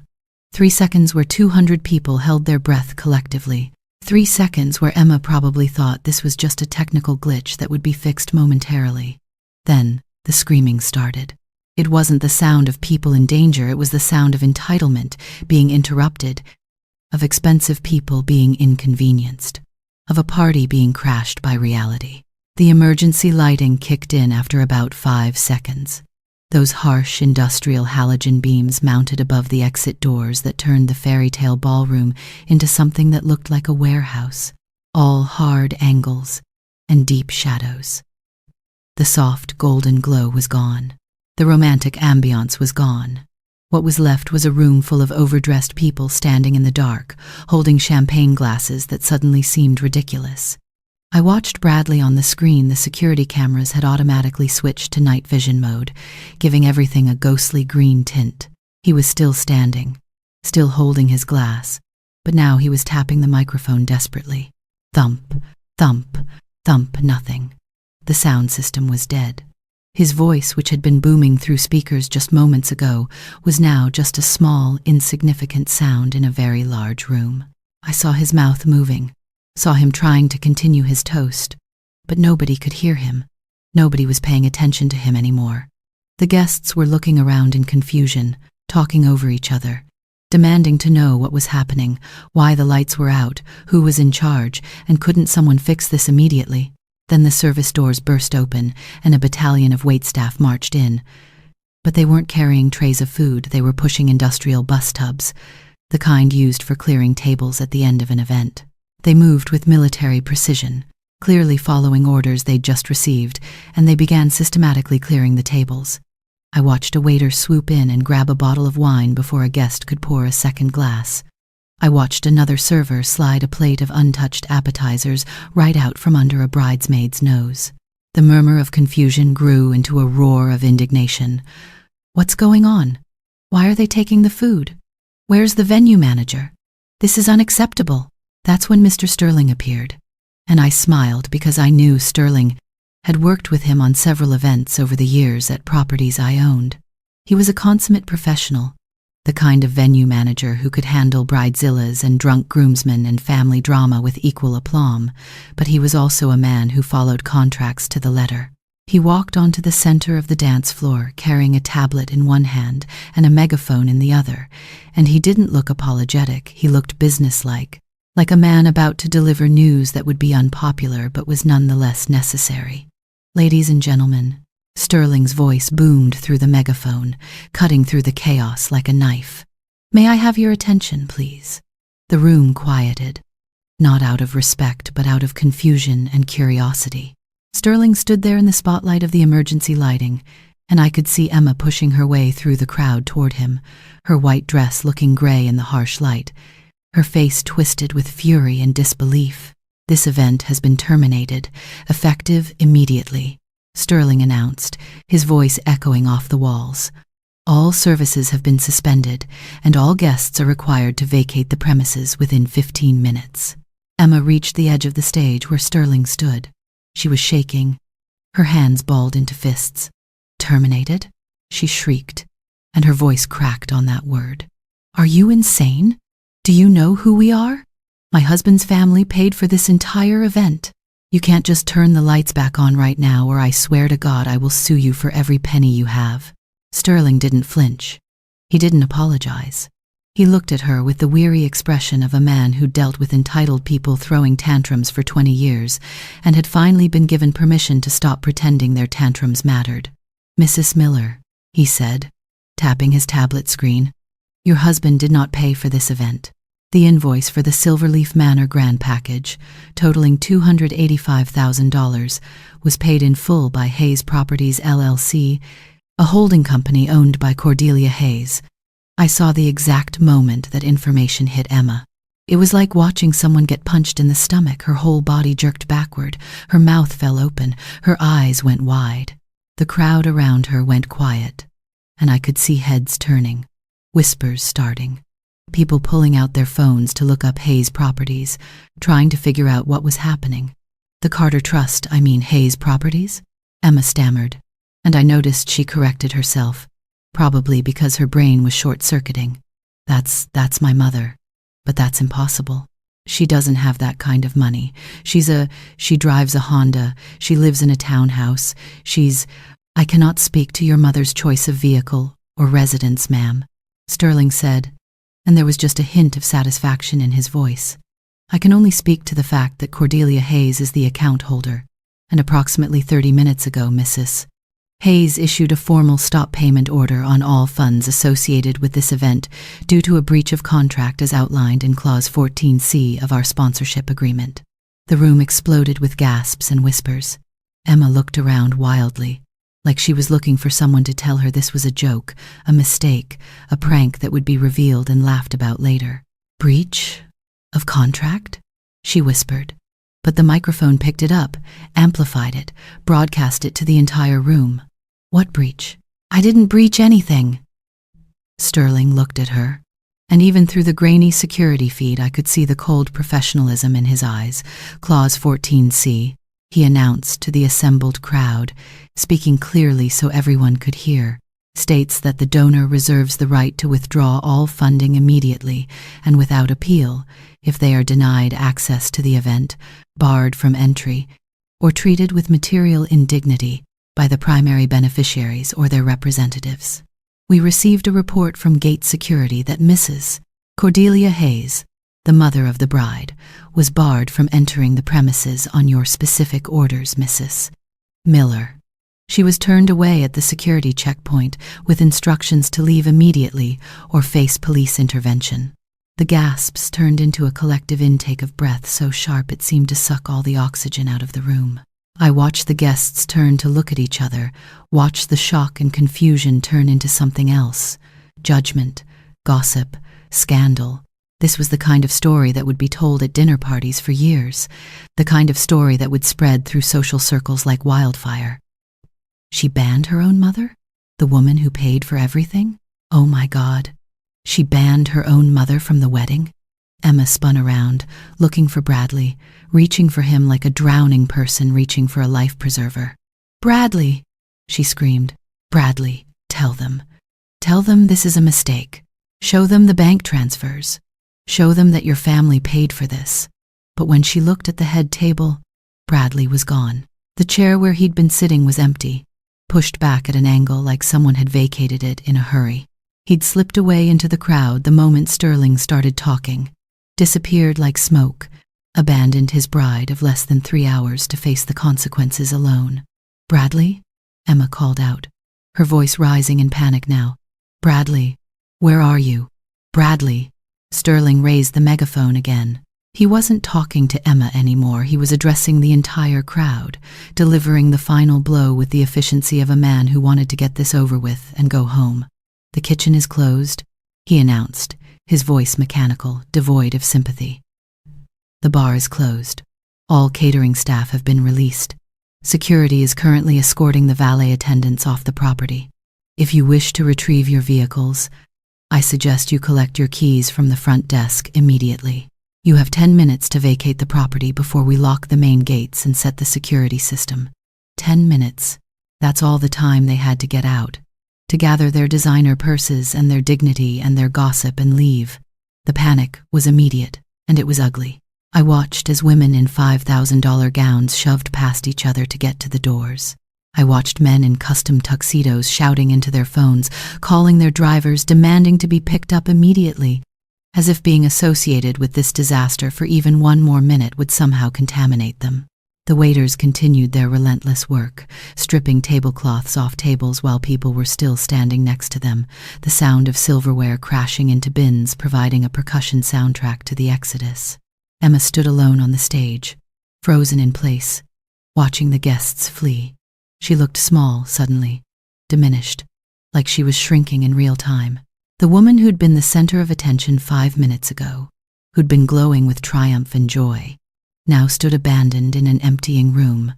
3 seconds where 200 people held their breath collectively. 3 seconds where Emma probably thought this was just a technical glitch that would be fixed momentarily. Then the screaming started. It wasn't the sound of people in danger, it was the sound of entitlement being interrupted, of expensive people being inconvenienced, of a party being crashed by reality. The emergency lighting kicked in after about 5 seconds. Those harsh industrial halogen beams mounted above the exit doors that turned the fairy tale ballroom into something that looked like a warehouse, all hard angles and deep shadows. The soft golden glow was gone. The romantic ambiance was gone. What was left was a room full of overdressed people standing in the dark, holding champagne glasses that suddenly seemed ridiculous. I watched Bradley on the screen. The security cameras had automatically switched to night vision mode, giving everything a ghostly green tint. He was still standing, still holding his glass, but now he was tapping the microphone desperately. Thump, thump, thump, nothing. The sound system was dead. His voice, which had been booming through speakers just moments ago, was now just a small, insignificant sound in a very large room. I saw his mouth moving, saw him trying to continue his toast, but nobody could hear him. Nobody was paying attention to him anymore. The guests were looking around in confusion, talking over each other, demanding to know what was happening, why the lights were out, who was in charge, and couldn't someone fix this immediately? Then the service doors burst open, and a battalion of waitstaff marched in. But they weren't carrying trays of food, they were pushing industrial bus tubs, the kind used for clearing tables at the end of an event. They moved with military precision, clearly following orders they'd just received, and they began systematically clearing the tables. I watched a waiter swoop in and grab a bottle of wine before a guest could pour a second glass. I watched another server slide a plate of untouched appetizers right out from under a bridesmaid's nose. The murmur of confusion grew into a roar of indignation. What's going on? Why are they taking the food? Where's the venue manager? This is unacceptable. That's when Mr. Sterling appeared, and I smiled because I knew Sterling had worked with him on several events over the years at properties I owned. He was a consummate professional, the kind of venue manager who could handle bridezillas and drunk groomsmen and family drama with equal aplomb, but he was also a man who followed contracts to the letter. He walked onto the center of the dance floor carrying a tablet in one hand and a megaphone in the other, and he didn't look apologetic, he looked businesslike, like a man about to deliver news that would be unpopular but was nonetheless necessary. Ladies and gentlemen, Sterling's voice boomed through the megaphone, cutting through the chaos like a knife. May I have your attention, please? The room quieted, not out of respect but out of confusion and curiosity. Sterling stood there in the spotlight of the emergency lighting, and I could see Emma pushing her way through the crowd toward him, her white dress looking gray in the harsh light, her face twisted with fury and disbelief. This event has been terminated, effective immediately, Sterling announced, his voice echoing off the walls. All services have been suspended, and all guests are required to vacate the premises within 15 minutes. Emma reached the edge of the stage where Sterling stood. She was shaking, her hands balled into fists. Terminated? She shrieked, and her voice cracked on that word. Are you insane? Do you know who we are? My husband's family paid for this entire event. You can't just turn the lights back on right now, or I swear to God I will sue you for every penny you have. Sterling didn't flinch. He didn't apologize. He looked at her with the weary expression of a man who dealt with entitled people throwing tantrums for 20 years and had finally been given permission to stop pretending their tantrums mattered. Mrs. Miller, he said, tapping his tablet screen, your husband did not pay for this event. The invoice for the Silverleaf Manor Grand Package, totaling $285,000, was paid in full by Hayes Properties LLC, a holding company owned by Cordelia Hayes. I saw the exact moment that information hit Emma. It was like watching someone get punched in the stomach. Her whole body jerked backward, her mouth fell open, her eyes went wide. The crowd around her went quiet, and I could see heads turning, whispers starting. People pulling out their phones to look up Hayes Properties, trying to figure out what was happening. The Carter Trust, Hayes Properties? Emma stammered, and I noticed she corrected herself, probably because her brain was short-circuiting. That's my mother, but that's impossible. She doesn't have that kind of money. She drives a Honda, she lives in a townhouse, I cannot speak to your mother's choice of vehicle or residence, ma'am, Sterling said, and there was just a hint of satisfaction in his voice. I can only speak to the fact that Cordelia Hayes is the account holder, and approximately 30 minutes ago, Mrs. Hayes issued a formal stop payment order on all funds associated with this event due to a breach of contract as outlined in Clause 14C of our sponsorship agreement. The room exploded with gasps and whispers. Emma looked around wildly, like she was looking for someone to tell her this was a joke, a mistake, a prank that would be revealed and laughed about later. Breach of contract? She whispered. But the microphone picked it up, amplified it, broadcast it to the entire room. What breach? I didn't breach anything. Sterling looked at her, and even through the grainy security feed I could see the cold professionalism in his eyes. Clause 14C, he announced to the assembled crowd, speaking clearly so everyone could hear, states that the donor reserves the right to withdraw all funding immediately and without appeal if they are denied access to the event, barred from entry, or treated with material indignity by the primary beneficiaries or their representatives. We received a report from Gate Security that Mrs. Cordelia Hayes, the mother of the bride, was barred from entering the premises on your specific orders, Mrs. Miller. She was turned away at the security checkpoint with instructions to leave immediately or face police intervention. The gasps turned into a collective intake of breath so sharp it seemed to suck all the oxygen out of the room. I watched the guests turn to look at each other, watched the shock and confusion turn into something else. Judgment, gossip, scandal. This was the kind of story that would be told at dinner parties for years, the kind of story that would spread through social circles like wildfire. She banned her own mother? The woman who paid for everything? Oh my God. She banned her own mother from the wedding? Emma spun around, looking for Bradley, reaching for him like a drowning person reaching for a life preserver. "Bradley!" she screamed. "Bradley, tell them. Tell them this is a mistake. Show them the bank transfers. Show them that your family paid for this." But when she looked at the head table, Bradley was gone. The chair where he'd been sitting was empty, pushed back at an angle like someone had vacated it in a hurry. He'd slipped away into the crowd the moment Sterling started talking, disappeared like smoke, abandoned his bride of less than 3 hours to face the consequences alone. "Bradley?" Emma called out, her voice rising in panic now. "Bradley, where are you? Bradley?" Sterling raised the megaphone again. He wasn't talking to Emma anymore, he was addressing the entire crowd, delivering the final blow with the efficiency of a man who wanted to get this over with and go home. "The kitchen is closed," he announced, his voice mechanical, devoid of sympathy. "The bar is closed. All catering staff have been released. Security is currently escorting the valet attendants off the property. If you wish to retrieve your vehicles, I suggest you collect your keys from the front desk immediately. You have 10 minutes to vacate the property before we lock the main gates and set the security system." 10 minutes. That's all the time they had to get out, to gather their designer purses and their dignity and their gossip and leave. The panic was immediate, and it was ugly. I watched as women in $5,000 gowns shoved past each other to get to the doors. I watched men in custom tuxedos shouting into their phones, calling their drivers, demanding to be picked up immediately, as if being associated with this disaster for even one more minute would somehow contaminate them. The waiters continued their relentless work, stripping tablecloths off tables while people were still standing next to them, the sound of silverware crashing into bins providing a percussion soundtrack to the exodus. Emma stood alone on the stage, frozen in place, watching the guests flee. She looked small suddenly, diminished, like she was shrinking in real time. The woman who'd been the center of attention 5 minutes ago, who'd been glowing with triumph and joy, now stood abandoned in an emptying room,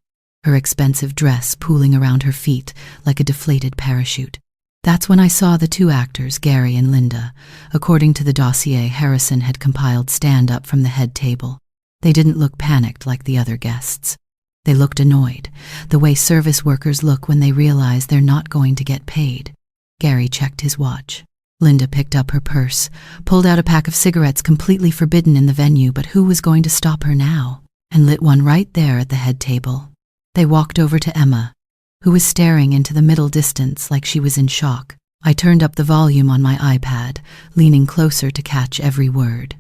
her expensive dress pooling around her feet like a deflated parachute. That's when I saw the 2 actors, Gary and Linda. According to the dossier Harrison had compiled, stand up from the head table. They didn't look panicked like the other guests. They looked annoyed, the way service workers look when they realize they're not going to get paid. Gary checked his watch. Linda picked up her purse, pulled out a pack of cigarettes completely forbidden in the venue, but who was going to stop her now? And lit one right there at the head table. They walked over to Emma, who was staring into the middle distance like she was in shock. I turned up the volume on my iPad, leaning closer to catch every word.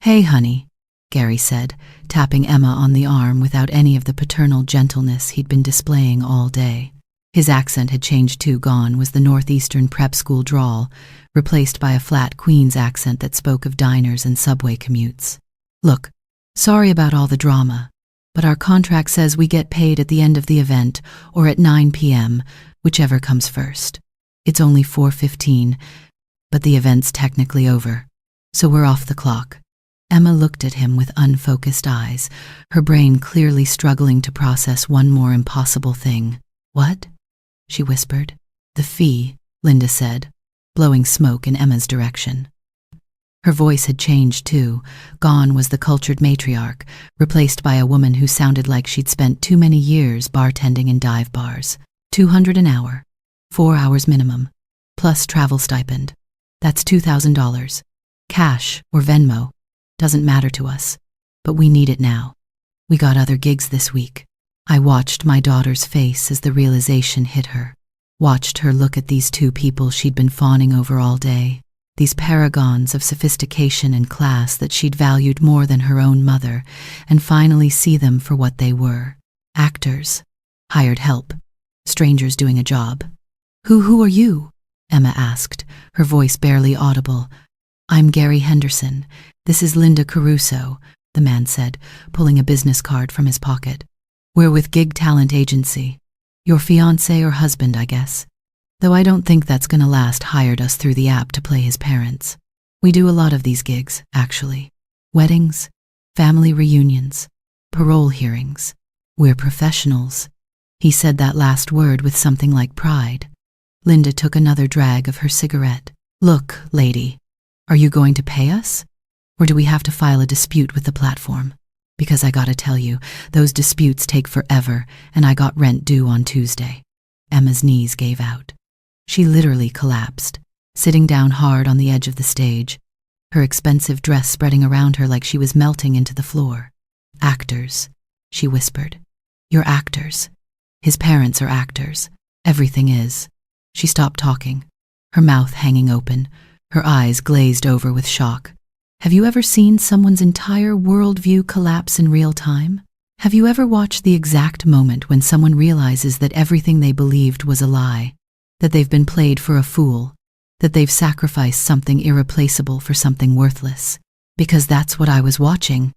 "Hey, honey," Gary said, tapping Emma on the arm without any of the paternal gentleness he'd been displaying all day. His accent had changed too. Gone was the northeastern prep school drawl, replaced by a flat Queens accent that spoke of diners and subway commutes. "Look, sorry about all the drama, but our contract says we get paid at the end of the event or at 9 p.m., whichever comes first. It's only 4:15, but the event's technically over, so we're off the clock." Emma looked at him with unfocused eyes, her brain clearly struggling to process one more impossible thing. "What?" she whispered. "The fee," Linda said, blowing smoke in Emma's direction. Her voice had changed too. Gone was the cultured matriarch, replaced by a woman who sounded like she'd spent too many years bartending in dive bars. $200 an hour, 4 hours minimum, plus travel stipend. That's $2,000. Cash or Venmo, doesn't matter to us, but we need it now. We got other gigs this week. I watched my daughter's face as the realization hit her. Watched her look at these 2 people she'd been fawning over all day. These paragons of sophistication and class that she'd valued more than her own mother, and finally see them for what they were. Actors. Hired help. Strangers doing a job. Who are you?" Emma asked, her voice barely audible. I'm Gary Henderson. This is Linda Caruso, the man said, pulling a business card from his pocket. We're with Gig Talent Agency. Your fiancé or husband, I guess. Though I don't think that's gonna last, hired us through the app to play his parents. We do a lot of these gigs, actually. Weddings, family reunions, parole hearings. We're professionals. He said that last word with something like pride. Linda took another drag of her cigarette. Look, lady, are you going to pay us? Or do we have to file a dispute with the platform? Because I gotta tell you, those disputes take forever, and I got rent due on Tuesday. Emma's knees gave out. She literally collapsed, sitting down hard on the edge of the stage, her expensive dress spreading around her like she was melting into the floor. Actors, she whispered. You're actors. His parents are actors. Everything is. She stopped talking, her mouth hanging open, her eyes glazed over with shock. Have you ever seen someone's entire worldview collapse in real time? Have you ever watched the exact moment when someone realizes that everything they believed was a lie, that they've been played for a fool, that they've sacrificed something irreplaceable for something worthless? Because that's what I was watching,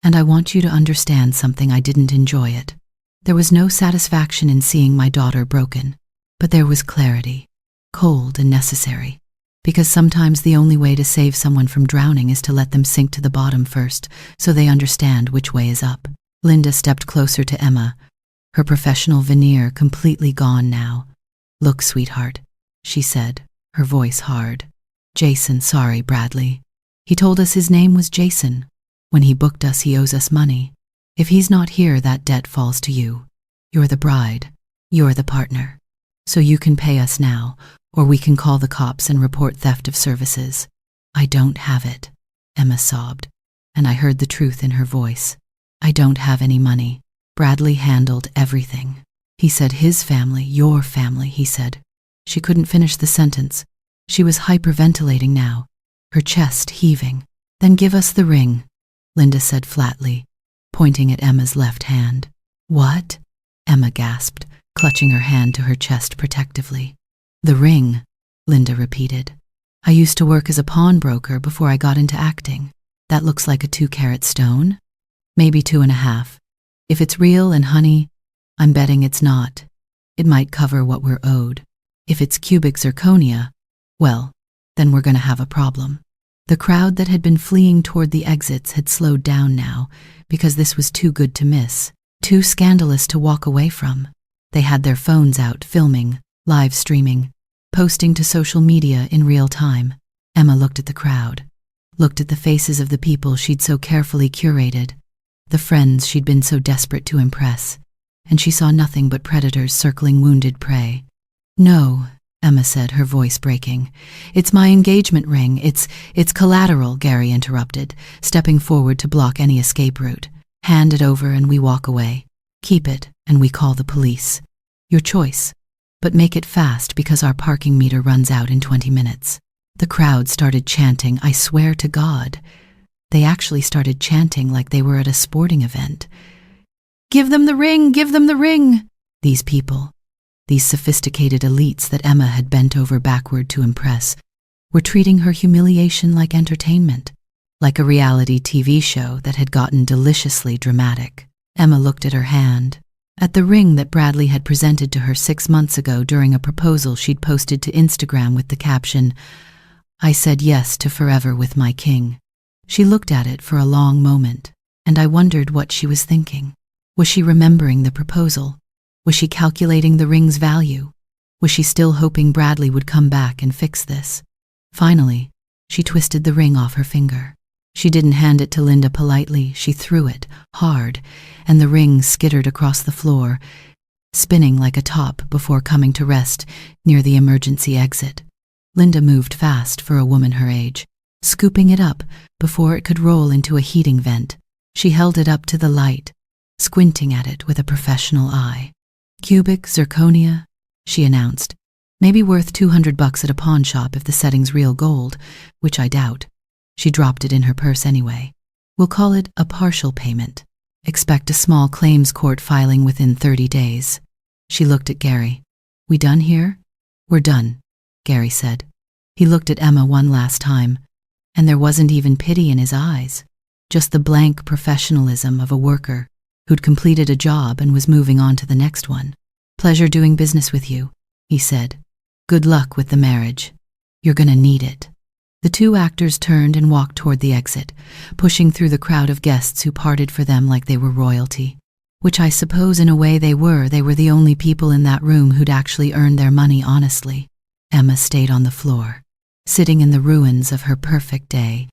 and I want you to understand something. I didn't enjoy it. There was no satisfaction in seeing my daughter broken, but there was clarity, cold and necessary. Because sometimes the only way to save someone from drowning is to let them sink to the bottom first, so they understand which way is up. Linda stepped closer to Emma, her professional veneer completely gone now. Look, sweetheart, she said, her voice hard. Jason, sorry, Bradley. He told us his name was Jason. When he booked us, he owes us money. If he's not here, that debt falls to you. You're the bride. You're the partner. So you can pay us now, or we can call the cops and report theft of services. I don't have it, Emma sobbed, and I heard the truth in her voice. I don't have any money. Bradley handled everything. He said his family, your family, he said. She couldn't finish the sentence. She was hyperventilating now, her chest heaving. Then give us the ring, Linda said flatly, pointing at Emma's left hand. What? Emma gasped, clutching her hand to her chest protectively. The ring, Linda repeated. I used to work as a pawnbroker before I got into acting. That looks like a 2-carat stone? Maybe 2.5. If it's real and honey, I'm betting it's not. It might cover what we're owed. If it's cubic zirconia, well, then we're gonna have a problem. The crowd that had been fleeing toward the exits had slowed down now, because this was too good to miss, too scandalous to walk away from. They had their phones out, filming, live streaming, posting to social media in real time. Emma looked at the crowd, looked at the faces of the people she'd so carefully curated, the friends she'd been so desperate to impress, and she saw nothing but predators circling wounded prey. No, Emma said, her voice breaking. It's my engagement ring. It's collateral, Gary interrupted, stepping forward to block any escape route. Hand it over and we walk away. Keep it and we call the police. Your choice. But make it fast because our parking meter runs out in 20 minutes. The crowd started chanting, I swear to God. They actually started chanting like they were at a sporting event. Give them the ring! Give them the ring! These people, these sophisticated elites that Emma had bent over backward to impress, were treating her humiliation like entertainment, like a reality TV show that had gotten deliciously dramatic. Emma looked at her hand, at the ring that Bradley had presented to her 6 months ago during a proposal she'd posted to Instagram with the caption, I said yes to forever with my king. She looked at it for a long moment, and I wondered what she was thinking. Was she remembering the proposal? Was she calculating the ring's value? Was she still hoping Bradley would come back and fix this? Finally, she twisted the ring off her finger. She didn't hand it to Linda politely, she threw it, hard, and the ring skittered across the floor, spinning like a top before coming to rest near the emergency exit. Linda moved fast for a woman her age, scooping it up before it could roll into a heating vent. She held it up to the light, squinting at it with a professional eye. Cubic zirconia, she announced. Maybe worth $200 at a pawn shop if the setting's real gold, which I doubt. She dropped it in her purse anyway. We'll call it a partial payment. Expect a small claims court filing within 30 days. She looked at Gary. We done here? We're done, Gary said. He looked at Emma one last time, and there wasn't even pity in his eyes, just the blank professionalism of a worker who'd completed a job and was moving on to the next one. "Pleasure doing business with you," he said. "Good luck with the marriage. You're gonna need it." The two actors turned and walked toward the exit, pushing through the crowd of guests who parted for them like they were royalty. Which I suppose in a way they were. They were the only people in that room who'd actually earned their money honestly. Emma stayed on the floor, sitting in the ruins of her perfect day,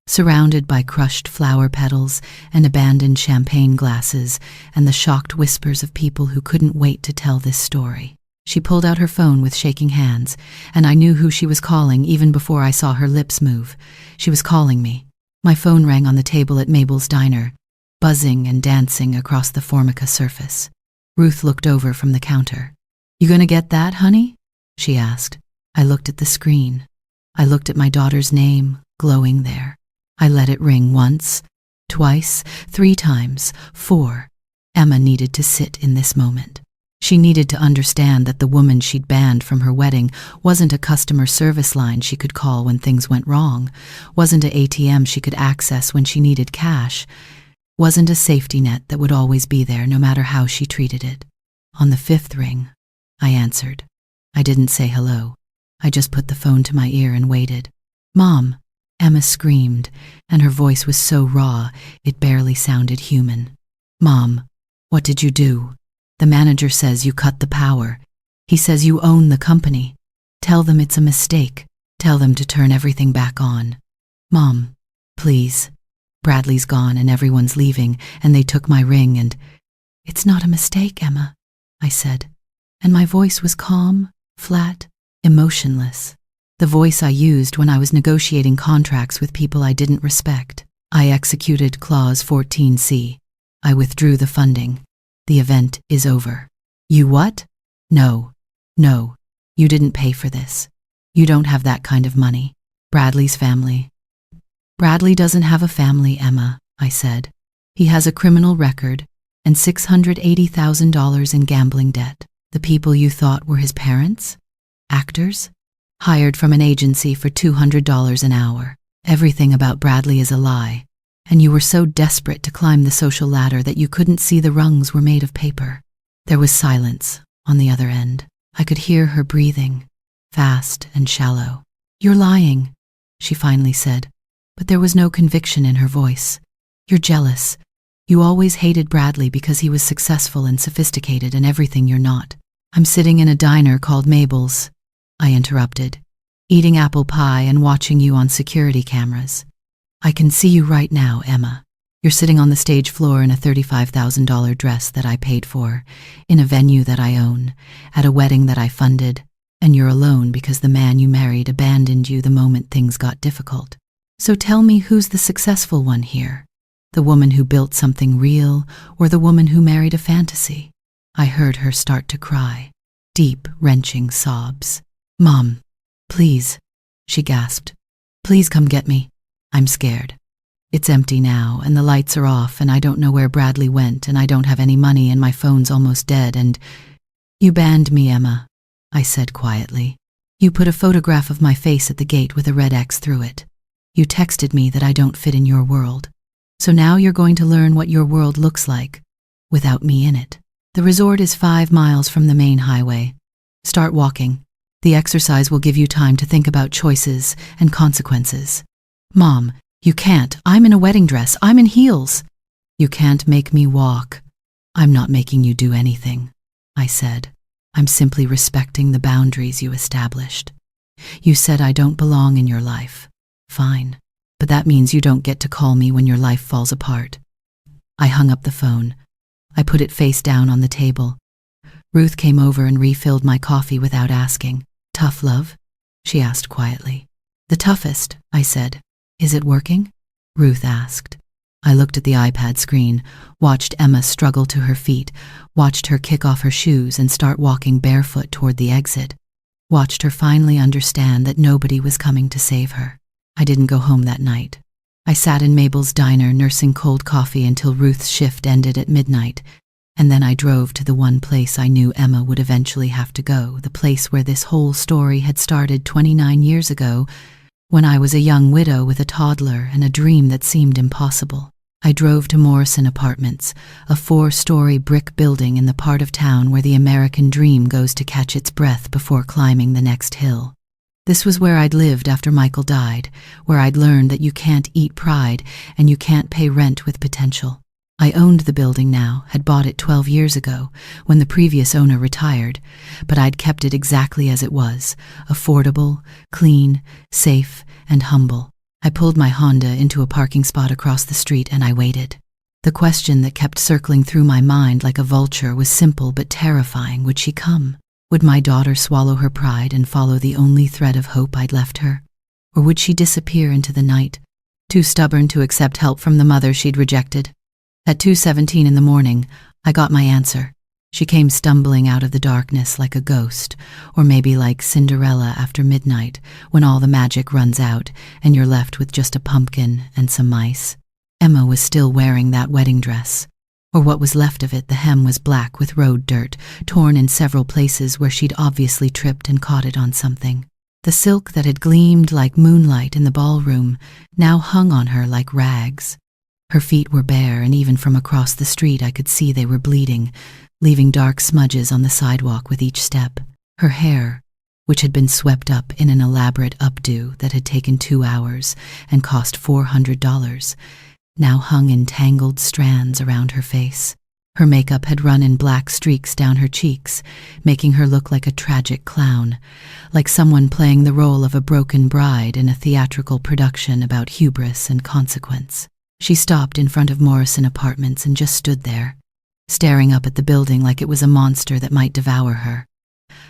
surrounded by crushed flower petals and abandoned champagne glasses and the shocked whispers of people who couldn't wait to tell this story. She pulled out her phone with shaking hands, and I knew who she was calling even before I saw her lips move. She was calling me. My phone rang on the table at Mabel's diner, buzzing and dancing across the formica surface. Ruth looked over from the counter. "You gonna get that, honey?" she asked. I looked at the screen. I looked at my daughter's name, glowing there. I let it ring once, twice, 3 times, 4. Emma needed to sit in this moment. She needed to understand that the woman she'd banned from her wedding wasn't a customer service line she could call when things went wrong, wasn't an ATM she could access when she needed cash, wasn't a safety net that would always be there no matter how she treated it. On the 5th ring, I answered. I didn't say hello. I just put the phone to my ear and waited. "Mom," Emma screamed, and her voice was so raw it barely sounded human. "Mom, what did you do? The manager says you cut the power. He says you own the company. Tell them it's a mistake. Tell them to turn everything back on. Mom, please. Bradley's gone and everyone's leaving, and they took my ring and—" "It's not a mistake, Emma," I said, and my voice was calm, flat, emotionless. The voice I used when I was negotiating contracts with people I didn't respect. I executed Clause 14C. I withdrew the funding. The event is over. "You what?" No, you didn't pay for this. You don't have that kind of money. Bradley's family." "Bradley doesn't have a family, Emma," I said. "He has a criminal record and $680,000 in gambling debt. The people you thought were his parents? Actors? Hired from an agency for $200 an hour. Everything about Bradley is a lie. And you were so desperate to climb the social ladder that you couldn't see the rungs were made of paper." There was silence on the other end. I could hear her breathing, fast and shallow. "You're lying," she finally said, but there was no conviction in her voice. "You're jealous. You always hated Bradley because he was successful and sophisticated and everything you're not." "I'm sitting in a diner called Mabel's," I interrupted, "eating apple pie and watching you on security cameras. I can see you right now, Emma. You're sitting on the stage floor in a $35,000 dress that I paid for, in a venue that I own, at a wedding that I funded, and you're alone because the man you married abandoned you the moment things got difficult. So tell me, who's the successful one here? The woman who built something real, or the woman who married a fantasy?" I heard her start to cry, deep, wrenching sobs. "Mom, please," she gasped. "Please come get me. I'm scared. It's empty now, and the lights are off, and I don't know where Bradley went, and I don't have any money, and my phone's almost dead, and—" "You banned me, Emma," I said quietly. "You put a photograph of my face at the gate with a red X through it. You texted me that I don't fit in your world. So now you're going to learn what your world looks like, without me in it. The resort is 5 miles from the main highway. Start walking. The exercise will give you time to think about choices and consequences." "Mom, you can't. I'm in a wedding dress. I'm in heels." "You can't make me walk." "I'm not making you do anything," I said. "I'm simply respecting the boundaries you established. You said I don't belong in your life. Fine. But that means you don't get to call me when your life falls apart." I hung up the phone. I put it face down on the table. Ruth came over and refilled my coffee without asking. "Tough love?" she asked quietly. "The toughest," I said. "Is it working?" Ruth asked. I looked at the iPad screen, watched Emma struggle to her feet, watched her kick off her shoes and start walking barefoot toward the exit, watched her finally understand that nobody was coming to save her. I didn't go home that night. I sat in Mabel's diner nursing cold coffee until Ruth's shift ended at midnight, and then I drove to the one place I knew Emma would eventually have to go, the place where this whole story had started 29 years ago, when I was a young widow with a toddler and a dream that seemed impossible. I drove to Morrison Apartments, a 4-story brick building in the part of town where the American dream goes to catch its breath before climbing the next hill. This was where I'd lived after Michael died, where I'd learned that you can't eat pride and you can't pay rent with potential. I owned the building now, had bought it 12 years ago, when the previous owner retired, but I'd kept it exactly as it was, affordable, clean, safe, and humble. I pulled my Honda into a parking spot across the street and I waited. The question that kept circling through my mind like a vulture was simple but terrifying. Would she come? Would my daughter swallow her pride and follow the only thread of hope I'd left her? Or would she disappear into the night, too stubborn to accept help from the mother she'd rejected? At 2:17 in the morning, I got my answer. She came stumbling out of the darkness like a ghost, or maybe like Cinderella after midnight, when all the magic runs out and you're left with just a pumpkin and some mice. Emma was still wearing that wedding dress, or what was left of it. The hem was black with road dirt, torn in several places where she'd obviously tripped and caught it on something. The silk that had gleamed like moonlight in the ballroom now hung on her like rags. Her feet were bare, and even from across the street I could see they were bleeding, leaving dark smudges on the sidewalk with each step. Her hair, which had been swept up in an elaborate updo that had taken 2 hours and cost $400, now hung in tangled strands around her face. Her makeup had run in black streaks down her cheeks, making her look like a tragic clown, like someone playing the role of a broken bride in a theatrical production about hubris and consequence. She stopped in front of Morrison Apartments and just stood there, staring up at the building like it was a monster that might devour her.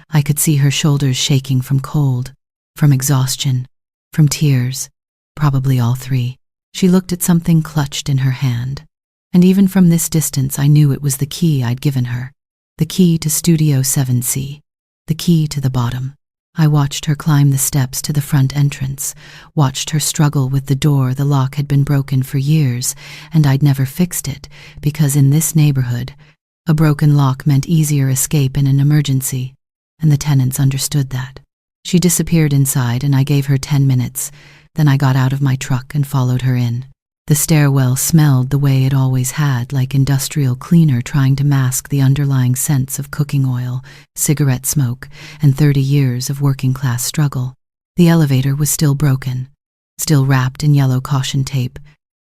I could see her shoulders shaking from cold, from exhaustion, from tears, probably all three. She looked at something clutched in her hand, and even from this distance I knew it was the key I'd given her, the key to Studio 7C, the key to the bottom. I watched her climb the steps to the front entrance, watched her struggle with the door. The lock had been broken for years, and I'd never fixed it, because in this neighborhood, a broken lock meant easier escape in an emergency, and the tenants understood that. She disappeared inside, and I gave her 10 minutes. Then I got out of my truck and followed her in. The stairwell smelled the way it always had, like industrial cleaner trying to mask the underlying scents of cooking oil, cigarette smoke, and 30 years of working-class struggle. The elevator was still broken, still wrapped in yellow caution tape,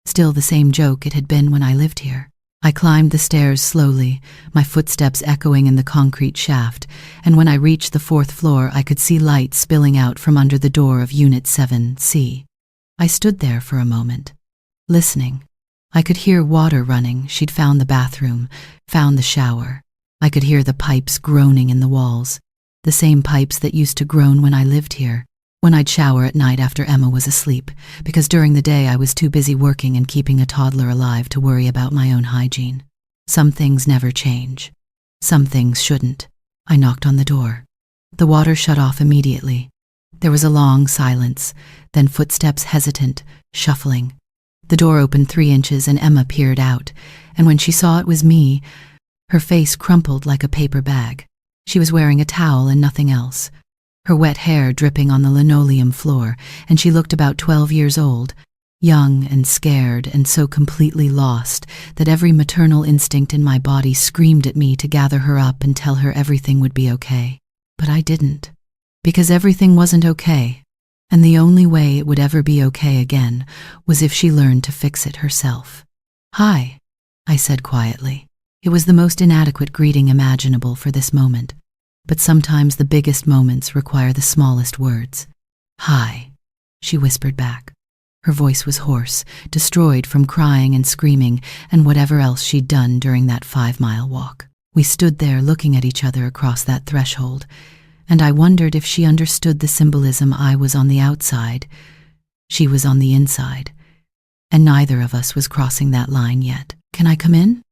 still the same joke it had been when I lived here. I climbed the stairs slowly, my footsteps echoing in the concrete shaft, and when I reached the 4th floor I could see light spilling out from under the door of Unit 7C. I stood there for a moment, listening. I could hear water running. She'd found the bathroom, found the shower. I could hear the pipes groaning in the walls, the same pipes that used to groan when I lived here, when I'd shower at night after Emma was asleep, because during the day I was too busy working and keeping a toddler alive to worry about my own hygiene. Some things never change. Some things shouldn't. I knocked on the door. The water shut off immediately. There was a long silence, then footsteps, hesitant, shuffling. The door opened 3 inches and Emma peered out, and when she saw it was me, her face crumpled like a paper bag. She was wearing a towel and nothing else, her wet hair dripping on the linoleum floor, and she looked about 12 years old, young and scared and so completely lost that every maternal instinct in my body screamed at me to gather her up and tell her everything would be okay. But I didn't, because everything wasn't okay. And the only way it would ever be okay again was if she learned to fix it herself. "Hi," I said quietly. It was the most inadequate greeting imaginable for this moment, but sometimes the biggest moments require the smallest words. "Hi," she whispered back. Her voice was hoarse, destroyed from crying and screaming and whatever else she'd done during that 5-mile walk. We stood there looking at each other across that threshold, and I wondered if she understood the symbolism. I was on the outside, she was on the inside, and neither of us was crossing that line yet. "Can I come in?"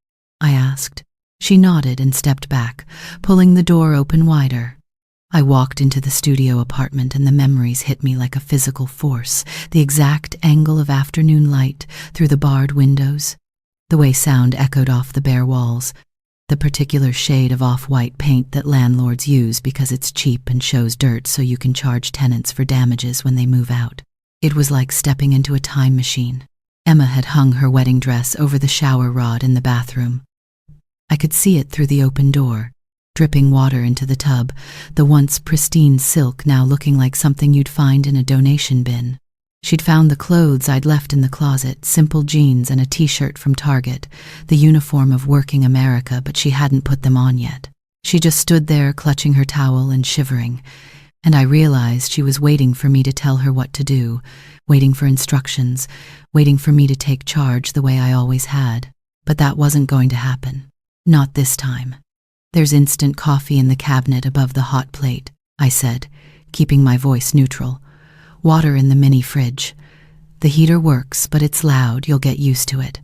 I asked. She nodded and stepped back, pulling the door open wider. I walked into the studio apartment and the memories hit me like a physical force, the exact angle of afternoon light through the barred windows, the way sound echoed off the bare walls, the particular shade of off-white paint that landlords use because it's cheap and shows dirt so you can charge tenants for damages when they move out. It was like stepping into a time machine. Emma had hung her wedding dress over the shower rod in the bathroom. I could see it through the open door, dripping water into the tub, the once pristine silk now looking like something you'd find in a donation bin. She'd found the clothes I'd left in the closet, simple jeans and a t-shirt from Target, the uniform of working America, but she hadn't put them on yet. She just stood there clutching her towel and shivering, and I realized she was waiting for me to tell her what to do, waiting for instructions, waiting for me to take charge the way I always had. But that wasn't going to happen. Not this time. "There's instant coffee in the cabinet above the hot plate," I said, keeping my voice neutral. "Water in the mini fridge. The heater works, but it's loud, you'll get used to it."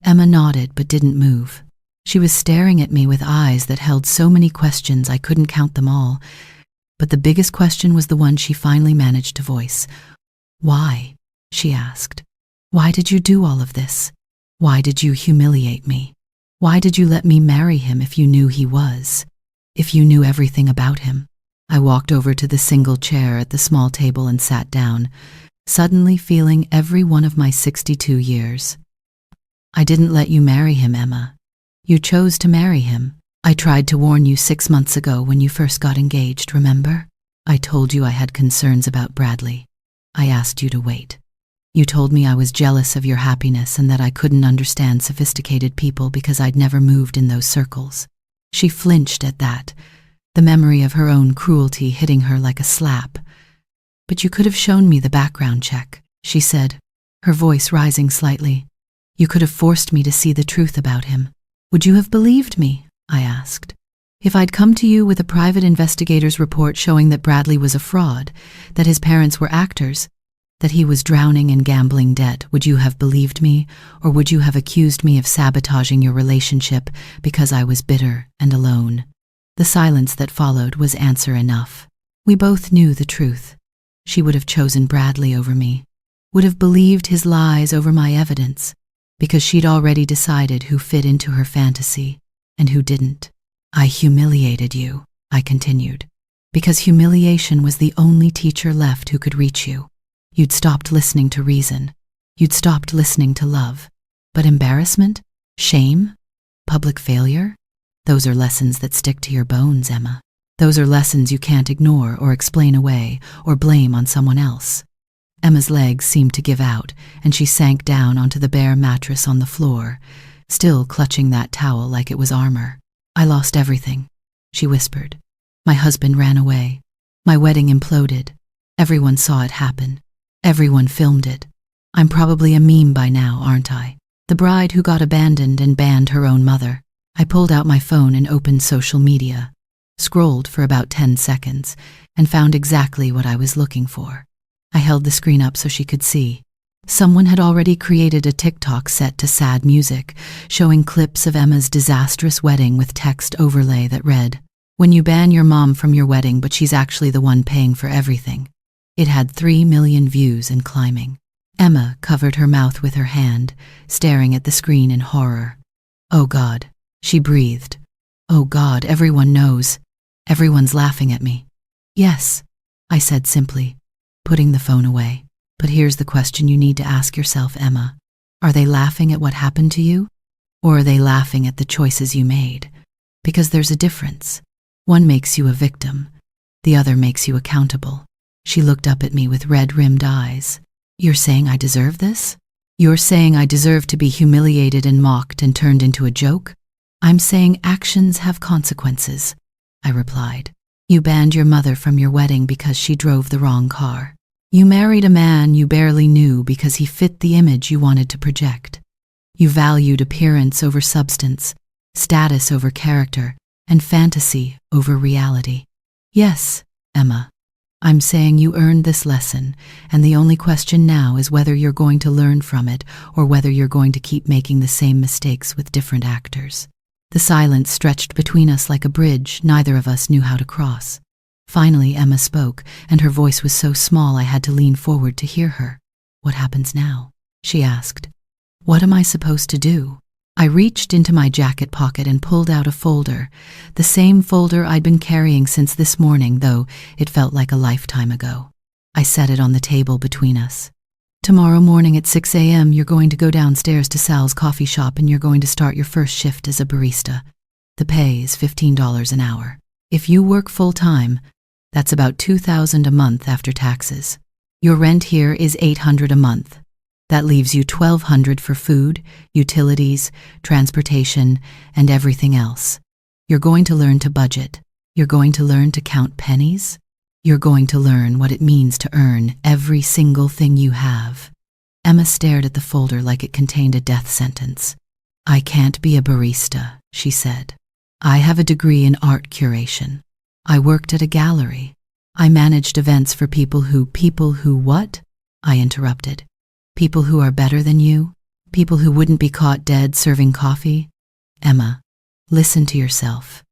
Emma nodded but didn't move. She was staring at me with eyes that held so many questions I couldn't count them all. But the biggest question was the one she finally managed to voice. "Why?" she asked. "Why did you do all of this? Why did you humiliate me? Why did you let me marry him if you knew he was? If you knew everything about him?" I walked over to the single chair at the small table and sat down, suddenly feeling every one of my 62 years. "I didn't let you marry him, Emma. You chose to marry him. I tried to warn you 6 months ago when you first got engaged, remember? I told you I had concerns about Bradley. I asked you to wait. You told me I was jealous of your happiness and that I couldn't understand sophisticated people because I'd never moved in those circles." She flinched at that, the memory of her own cruelty hitting her like a slap. "But you could have shown me the background check," she said, her voice rising slightly. "You could have forced me to see the truth about him. Would you have believed me?" I asked. "If I'd come to you with a private investigator's report showing that Bradley was a fraud, that his parents were actors, that he was drowning in gambling debt, would you have believed me, or would you have accused me of sabotaging your relationship because I was bitter and alone?" The silence that followed was answer enough. We both knew the truth. She would have chosen Bradley over me, would have believed his lies over my evidence, because she'd already decided who fit into her fantasy and who didn't. "I humiliated you," I continued, "because humiliation was the only teacher left who could reach you. You'd stopped listening to reason. You'd stopped listening to love. But embarrassment? Shame? Public failure? Those are lessons that stick to your bones, Emma. Those are lessons you can't ignore or explain away or blame on someone else." Emma's legs seemed to give out, and she sank down onto the bare mattress on the floor, still clutching that towel like it was armor. "I lost everything," she whispered. "My husband ran away. My wedding imploded. Everyone saw it happen. Everyone filmed it. I'm probably a meme by now, aren't I? The bride who got abandoned and banned her own mother." I pulled out my phone and opened social media, scrolled for about 10 seconds, and found exactly what I was looking for. I held the screen up so she could see. Someone had already created a TikTok set to sad music, showing clips of Emma's disastrous wedding with text overlay that read, "When you ban your mom from your wedding, but she's actually the one paying for everything." It had 3 million views and climbing. Emma covered her mouth with her hand, staring at the screen in horror. "Oh God," she breathed. "Oh God, everyone knows. Everyone's laughing at me." "Yes," I said simply, putting the phone away. "But here's the question you need to ask yourself, Emma. Are they laughing at what happened to you? Or are they laughing at the choices you made? Because there's a difference. One makes you a victim. The other makes you accountable." She looked up at me with red-rimmed eyes. "You're saying I deserve this? You're saying I deserve to be humiliated and mocked and turned into a joke?" "I'm saying actions have consequences," I replied. "You banned your mother from your wedding because she drove the wrong car. You married a man you barely knew because he fit the image you wanted to project. You valued appearance over substance, status over character, and fantasy over reality." "Yes, Emma, I'm saying you earned this lesson, and the only question now is whether you're going to learn from it or whether you're going to keep making the same mistakes with different actors." The silence stretched between us like a bridge neither of us knew how to cross. Finally, Emma spoke, and her voice was so small I had to lean forward to hear her. "What happens now?" she asked. "What am I supposed to do?" I reached into my jacket pocket and pulled out a folder, the same folder I'd been carrying since this morning, though it felt like a lifetime ago. I set it on the table between us. Tomorrow morning at 6 a.m., you're going to go downstairs to Sal's coffee shop and you're going to start your first shift as a barista. The pay is $15 an hour. If you work full-time, that's about $2,000 a month after taxes. Your rent here is $800 a month. That leaves you $1,200 for food, utilities, transportation, and everything else. You're going to learn to budget. You're going to learn to count pennies. You're going to learn what it means to earn every single thing you have. Emma stared at the folder like it contained a death sentence. I can't be a barista, she said. I have a degree in art curation. I worked at a gallery. I managed events for people who what? I interrupted. People who are better than you? People who wouldn't be caught dead serving coffee? Emma, listen to yourself.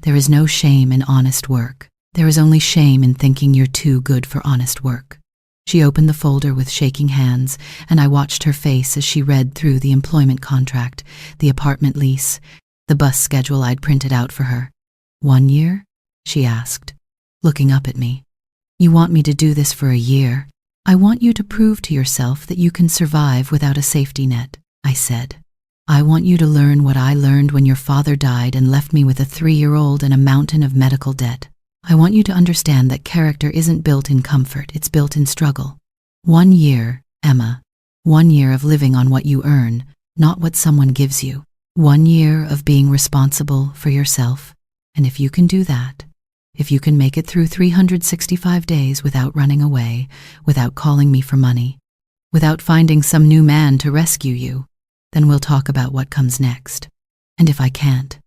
There is no shame in honest work. There is only shame in thinking you're too good for honest work. She opened the folder with shaking hands, and I watched her face as she read through the employment contract, the apartment lease, the bus schedule I'd printed out for her. 1 year? She asked, looking up at me. You want me to do this for a year? I want you to prove to yourself that you can survive without a safety net, I said. I want you to learn what I learned when your father died and left me with a 3-year-old and a mountain of medical debt. I want you to understand that character isn't built in comfort, it's built in struggle. 1 year, Emma. 1 year of living on what you earn, not what someone gives you. 1 year of being responsible for yourself. And if you can do that, if you can make it through 365 days without running away, without calling me for money, without finding some new man to rescue you, then we'll talk about what comes next. And if I can't,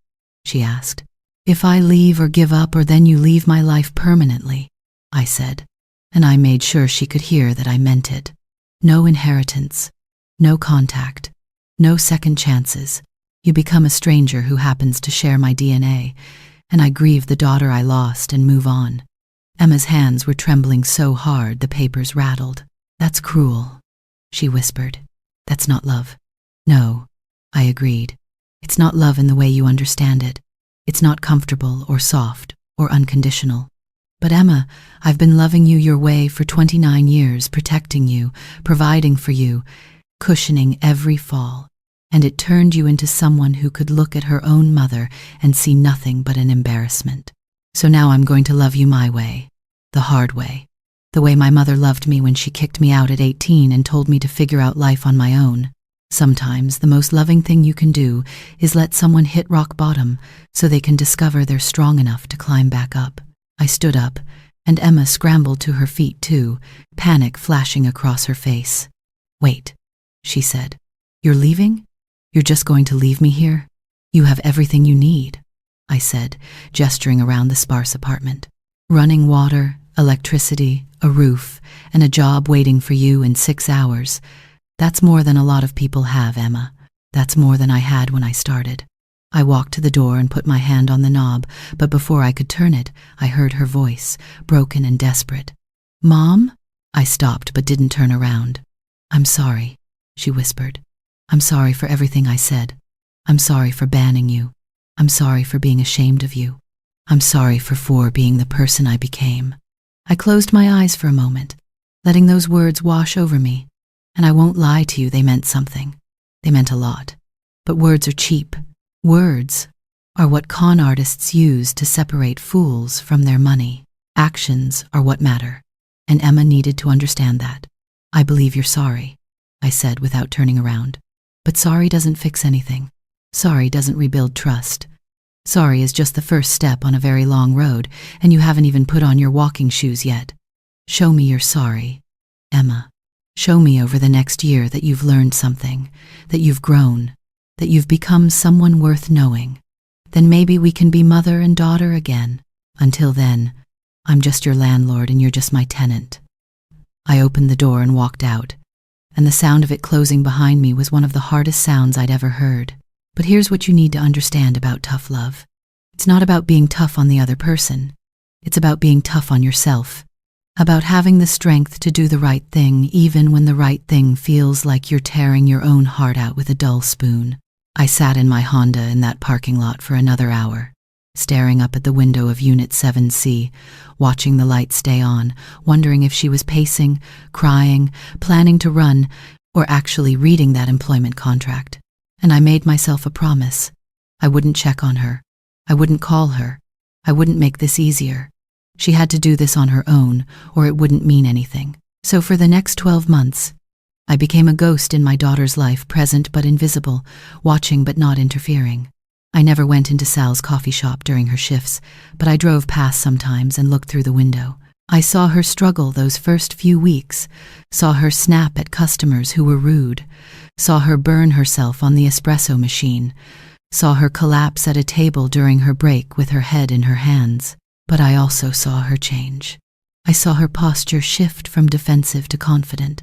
she asked, if I leave or give up or then you leave my life permanently, I said, and I made sure she could hear that I meant it. No inheritance, no contact, no second chances. You become a stranger who happens to share my DNA, and I grieve the daughter I lost and move on. Emma's hands were trembling so hard the papers rattled. That's cruel, she whispered. That's not love. No, I agreed. It's not love in the way you understand it. It's not comfortable or soft or unconditional. But Emma, I've been loving you your way for 29 years, protecting you, providing for you, cushioning every fall. And it turned you into someone who could look at her own mother and see nothing but an embarrassment. So now I'm going to love you my way, the hard way, the way my mother loved me when she kicked me out at 18 and told me to figure out life on my own. Sometimes the most loving thing you can do is let someone hit rock bottom so they can discover they're strong enough to climb back up. I stood up, and Emma scrambled to her feet too, panic flashing across her face. Wait, she said. You're leaving? You're just going to leave me here? You have everything you need, I said, gesturing around the sparse apartment. Running water, electricity, a roof, and a job waiting for you in 6 hours. That's more than a lot of people have, Emma. That's more than I had when I started. I walked to the door and put my hand on the knob, but before I could turn it, I heard her voice, broken and desperate. Mom? I stopped but didn't turn around. I'm sorry, she whispered. I'm sorry for everything I said. I'm sorry for banning you. I'm sorry for being ashamed of you. I'm sorry for being the person I became. I closed my eyes for a moment, letting those words wash over me. And I won't lie to you, they meant something. They meant a lot. But words are cheap. Words are what con artists use to separate fools from their money. Actions are what matter. And Emma needed to understand that. I believe you're sorry, I said without turning around. But sorry doesn't fix anything. Sorry doesn't rebuild trust. Sorry is just the first step on a very long road, and you haven't even put on your walking shoes yet. Show me you're sorry, Emma. Show me over the next year that you've learned something, that you've grown, that you've become someone worth knowing. Then maybe we can be mother and daughter again. Until then, I'm just your landlord and you're just my tenant. I opened the door and walked out, and the sound of it closing behind me was one of the hardest sounds I'd ever heard. But here's what you need to understand about tough love. It's not about being tough on the other person. It's about being tough on yourself. About having the strength to do the right thing even when the right thing feels like you're tearing your own heart out with a dull spoon. I sat in my Honda in that parking lot for another hour. staring up at the window of Unit 7C, watching the light stay on, wondering if she was pacing, crying, planning to run, or actually reading that employment contract. And I made myself a promise. I wouldn't check on her. I wouldn't call her. I wouldn't make this easier. She had to do this on her own, or it wouldn't mean anything. So for the next 12 months, I became a ghost in my daughter's life, present but invisible, watching but not interfering. I never went into Sal's coffee shop during her shifts, but I drove past sometimes and looked through the window. I saw her struggle those first few weeks, saw her snap at customers who were rude, saw her burn herself on the espresso machine, saw her collapse at a table during her break with her head in her hands. But I also saw her change. I saw her posture shift from defensive to confident.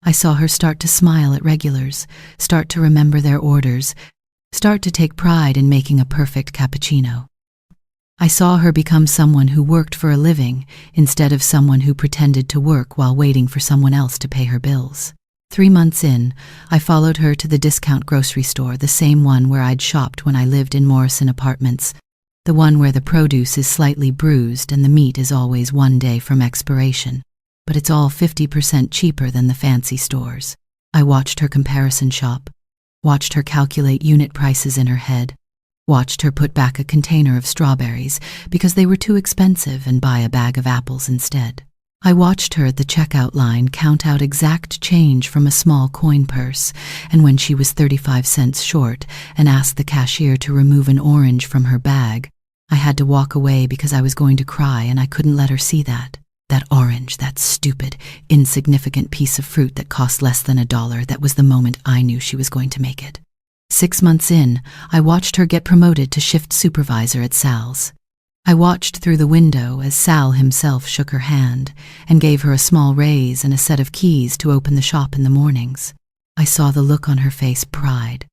I saw her start to smile at regulars, start to remember their orders, start to take pride in making a perfect cappuccino. I saw her become someone who worked for a living instead of someone who pretended to work while waiting for someone else to pay her bills. 3 months in, I followed her to the discount grocery store, the same one where I'd shopped when I lived in Morrison Apartments, the one where the produce is slightly bruised and the meat is always 1 day from expiration, but it's all 50% cheaper than the fancy stores. I watched her comparison shop, watched her calculate unit prices in her head, watched her put back a container of strawberries because they were too expensive and buy a bag of apples instead. I watched her at the checkout line count out exact change from a small coin purse, and when she was 35 cents short and asked the cashier to remove an orange from her bag, I had to walk away because I was going to cry and I couldn't let her see that. That orange, that stupid, insignificant piece of fruit that cost less than $1, that was the moment I knew she was going to make it. 6 months in, I watched her get promoted to shift supervisor at Sal's. I watched through the window as Sal himself shook her hand and gave her a small raise and a set of keys to open the shop in the mornings. I saw the look on her face, pride,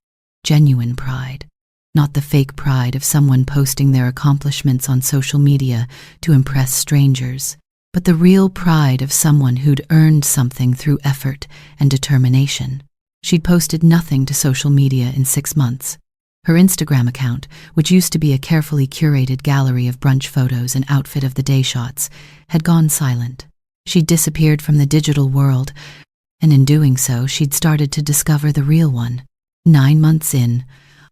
genuine pride, not the fake pride of someone posting their accomplishments on social media to impress strangers, but the real pride of someone who'd earned something through effort and determination. She'd posted nothing to social media in 6 months. Her Instagram account, which used to be a carefully curated gallery of brunch photos and outfit of the day shots, had gone silent. She'd disappeared from the digital world, and in doing so, she'd started to discover the real one. 9 months in,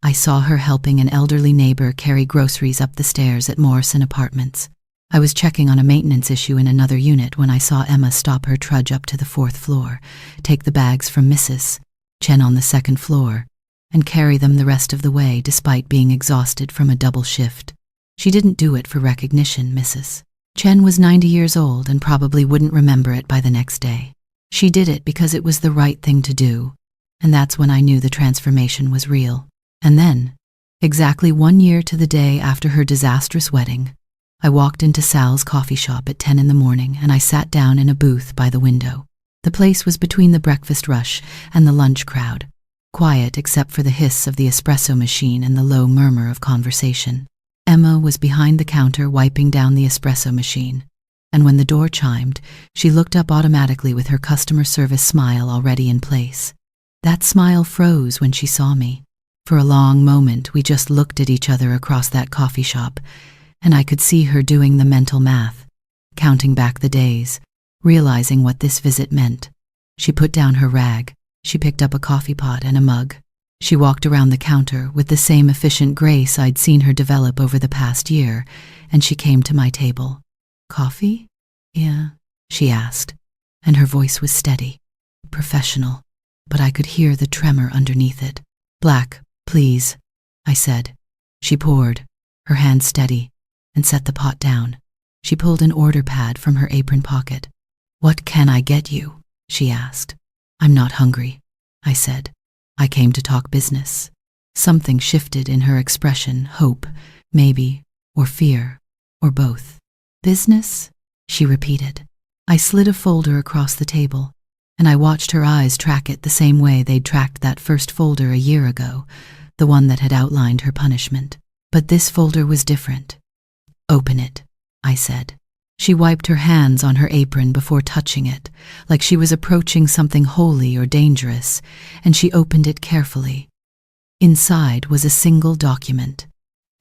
I saw her helping an elderly neighbor carry groceries up the stairs at Morrison Apartments. I was checking on a maintenance issue in another unit when I saw Emma stop her trudge up to the 4th floor, take the bags from Mrs. Chen on the 2nd floor, and carry them the rest of the way despite being exhausted from a double shift. She didn't do it for recognition. Mrs. Chen was 90 years old and probably wouldn't remember it by the next day. She did it because it was the right thing to do, and that's when I knew the transformation was real. And then, exactly 1 year to the day after her disastrous wedding, I walked into Sal's coffee shop at 10 in the morning and I sat down in a booth by the window. The place was between the breakfast rush and the lunch crowd, quiet except for the hiss of the espresso machine and the low murmur of conversation. Emma was behind the counter wiping down the espresso machine, and when the door chimed, she looked up automatically with her customer service smile already in place. That smile froze when she saw me. For a long moment, we just looked at each other across that coffee shop, and I could see her doing the mental math, counting back the days, realizing what this visit meant. She put down her rag. She picked up a coffee pot and a mug. She walked around the counter with the same efficient grace I'd seen her develop over the past year, and she came to my table. "Coffee?" "Yeah," she asked, and her voice was steady, professional, but I could hear the tremor underneath it. "Black, please," I said. She poured, her hand steady, and set the pot down. She pulled an order pad from her apron pocket. "What can I get you?" she asked. "I'm not hungry," I said. "I came to talk business." Something shifted in her expression, hope, maybe, or fear, or both. "Business?" she repeated. I slid a folder across the table, and I watched her eyes track it the same way they'd tracked that first folder a year ago, the one that had outlined her punishment. But this folder was different. "Open it," I said. She wiped her hands on her apron before touching it, like she was approaching something holy or dangerous, and she opened it carefully. Inside was a single document,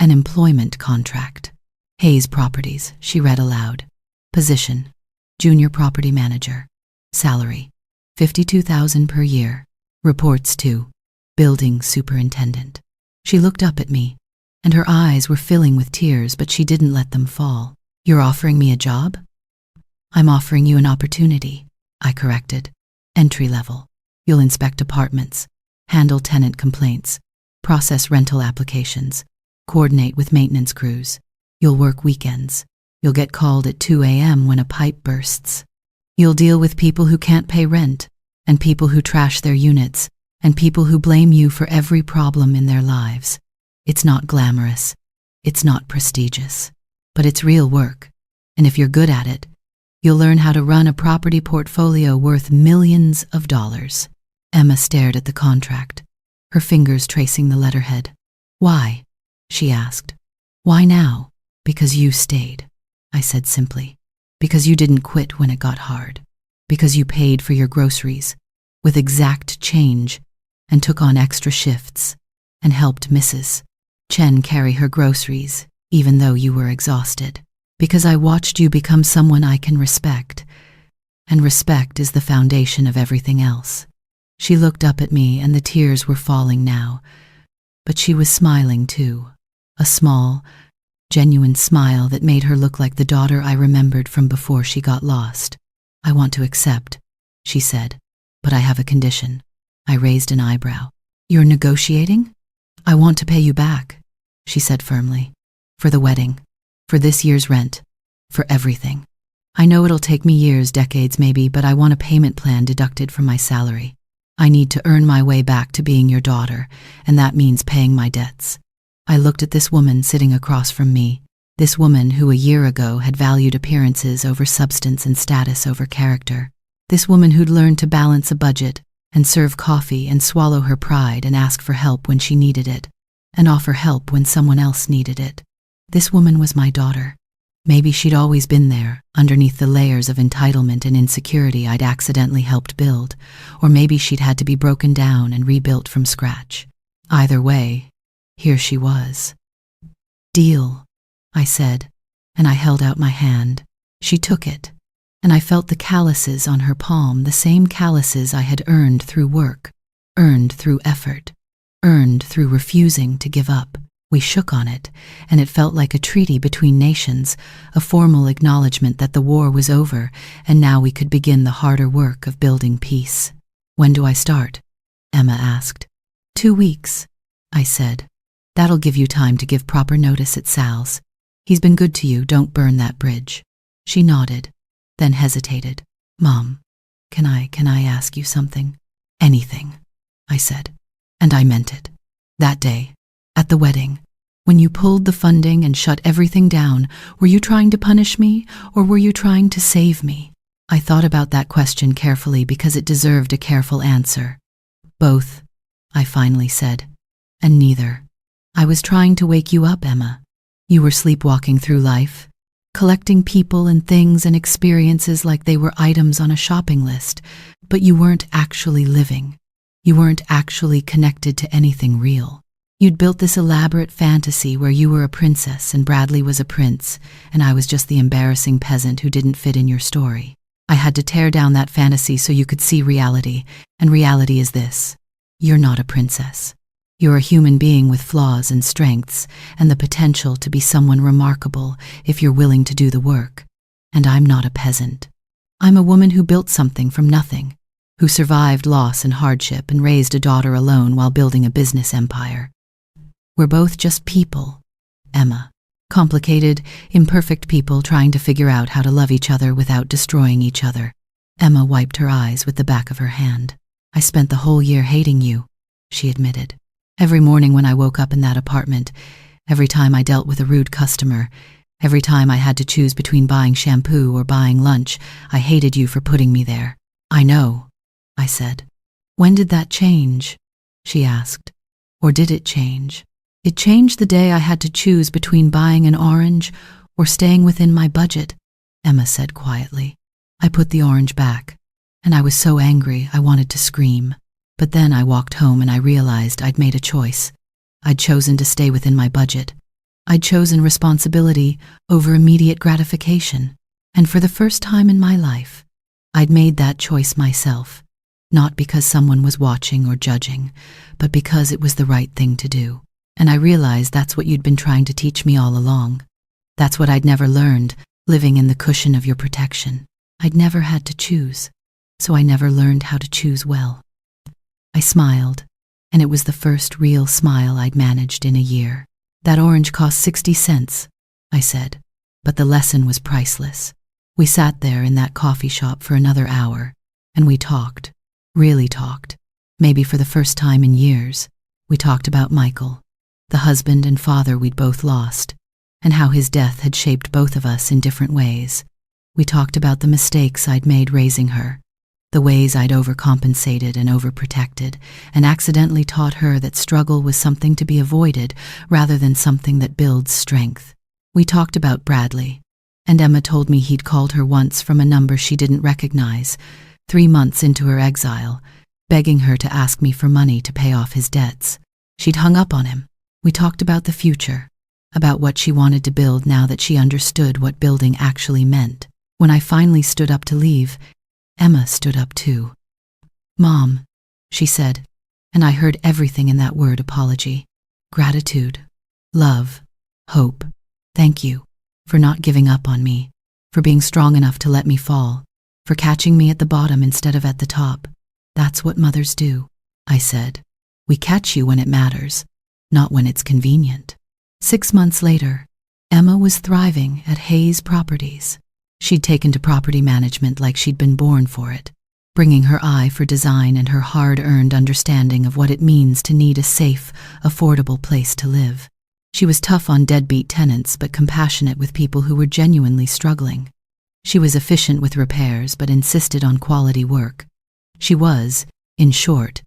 An employment contract. Hayes Properties, she read aloud. Position: junior property manager. Salary: $52,000 per year. Reports to building superintendent. She looked up at me, and her eyes were filling with tears, but she didn't let them fall. You're offering me a job? I'm offering you an opportunity, I corrected. Entry level. You'll inspect apartments, handle tenant complaints, process rental applications, coordinate with maintenance crews. You'll work weekends. You'll get called at 2 a.m. when a pipe bursts. You'll deal with people who can't pay rent, and people who trash their units, and people who blame you for every problem in their lives. It's not glamorous. It's not prestigious. But it's real work. And if you're good at it, you'll learn how to run a property portfolio worth millions of dollars. Emma stared at the contract, her fingers tracing the letterhead. Why? She asked. Why now? Because you stayed, I said simply. Because you didn't quit when it got hard. Because you paid for your groceries with exact change and took on extra shifts and helped Mrs. Chen carry her groceries even though you were exhausted. Because I watched you become someone I can respect, and respect is the foundation of everything else. She looked up at me and the tears were falling now, but she was smiling too, a small, genuine smile that made her look like the daughter I remembered from before she got lost. I want to accept, she said, but I have a condition. I raised an eyebrow. You're negotiating? I want to pay you back, she said firmly. For the wedding, for this year's rent, for everything. I know it'll take me years, decades maybe, but I want a payment plan deducted from my salary. I need to earn my way back to being your daughter, and that means paying my debts. I looked at this woman sitting across from me, this woman who a year ago had valued appearances over substance and status over character, this woman who'd learned to balance a budget and serve coffee and swallow her pride and ask for help when she needed it, and offer help when someone else needed it. This woman was my daughter. Maybe she'd always been there, underneath the layers of entitlement and insecurity I'd accidentally helped build, or maybe she'd had to be broken down and rebuilt from scratch. Either way, here she was. Deal, I said, and I held out my hand. She took it, and I felt the calluses on her palm, the same calluses I had earned through work, earned through effort, earned through refusing to give up. We shook on it, and it felt like a treaty between nations, a formal acknowledgement that the war was over, and now we could begin the harder work of building peace. When do I start? Emma asked. 2 weeks, I said. That'll give you time to give proper notice at Sal's. He's been good to you, don't burn that bridge. She nodded, then hesitated. Mom, can I ask you something? Anything, I said, and I meant it. That day, at the wedding, when you pulled the funding and shut everything down, were you trying to punish me, or were you trying to save me? I thought about that question carefully because it deserved a careful answer. Both, I finally said, and neither. I was trying to wake you up, Emma. You were sleepwalking through life, collecting people and things and experiences like they were items on a shopping list, but you weren't actually living. You weren't actually connected to anything real. You'd built this elaborate fantasy where you were a princess and Bradley was a prince, and I was just the embarrassing peasant who didn't fit in your story. I had to tear down that fantasy so you could see reality, and reality is this. You're not a princess. You're a human being with flaws and strengths, and the potential to be someone remarkable if you're willing to do the work. And I'm not a peasant. I'm a woman who built something from nothing, who survived loss and hardship and raised a daughter alone while building a business empire. We're both just people, Emma. Complicated, imperfect people trying to figure out how to love each other without destroying each other. Emma wiped her eyes with the back of her hand. I spent the whole year hating you, she admitted. Every morning when I woke up in that apartment, every time I dealt with a rude customer, every time I had to choose between buying shampoo or buying lunch, I hated you for putting me there. I know, I said. When did that change? She asked. Or did it change? It changed the day I had to choose between buying an orange or staying within my budget, Emma said quietly. I put the orange back, and I was so angry I wanted to scream. But then I walked home and I realized I'd made a choice. I'd chosen to stay within my budget, I'd chosen responsibility over immediate gratification, and for the first time in my life, I'd made that choice myself, not because someone was watching or judging, but because it was the right thing to do. And I realized that's what you'd been trying to teach me all along. That's what I'd never learned, living in the cushion of your protection. I'd never had to choose, so I never learned how to choose well. I smiled, and it was the first real smile I'd managed in a year. That orange cost 60 cents, I said, but the lesson was priceless. We sat there in that coffee shop for another hour, and we talked, really talked. Maybe for the first time in years, we talked about Michael, the husband and father we'd both lost, and how his death had shaped both of us in different ways. We talked about the mistakes I'd made raising her, the ways I'd overcompensated and overprotected, and accidentally taught her that struggle was something to be avoided rather than something that builds strength. We talked about Bradley, and Emma told me he'd called her once from a number she didn't recognize, 3 months into her exile, begging her to ask me for money to pay off his debts. She'd hung up on him. We talked about the future, about what she wanted to build now that she understood what building actually meant. When I finally stood up to leave, Emma stood up too. "Mom," she said, and I heard everything in that word apology. Gratitude, love, hope. Thank you for not giving up on me, for being strong enough to let me fall, for catching me at the bottom instead of at the top. That's what mothers do, I said. We catch you when it matters, not when it's convenient. 6 months later, Emma was thriving at Hayes Properties. She'd taken to property management like she'd been born for it, bringing her eye for design and her hard-earned understanding of what it means to need a safe, affordable place to live. She was tough on deadbeat tenants but compassionate with people who were genuinely struggling. She was efficient with repairs but insisted on quality work. She was, in short,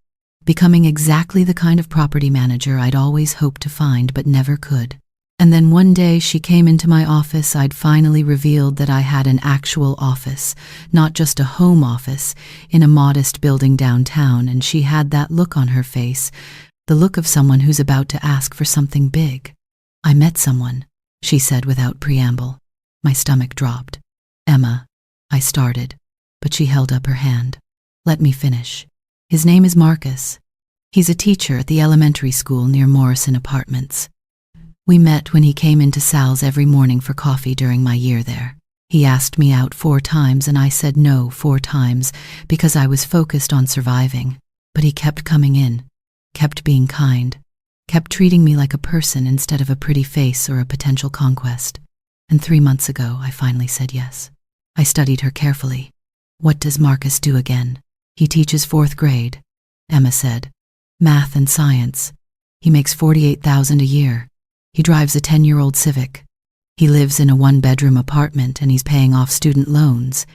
becoming exactly the kind of property manager I'd always hoped to find but never could. And then one day she came into my office. I'd finally revealed that I had an actual office, not just a home office, in a modest building downtown, and she had that look on her face, the look of someone who's about to ask for something big. "I met someone," she said without preamble. My stomach dropped. "Emma," I started, but she held up her hand. "Let me finish. His name is Marcus. He's a teacher at the elementary school near Morrison Apartments. We met when he came into Sal's every morning for coffee during my year there. He asked me out 4 times and I said no 4 times because I was focused on surviving. But he kept coming in, kept being kind, kept treating me like a person instead of a pretty face or a potential conquest. And 3 months ago, I finally said yes." I studied her carefully. "What does Marcus do again?" "He teaches 4th grade, Emma said. "Math and science. He makes $48,000 a year. He drives a 10-year-old Civic. He lives in a 1-bedroom apartment and he's paying off student loans.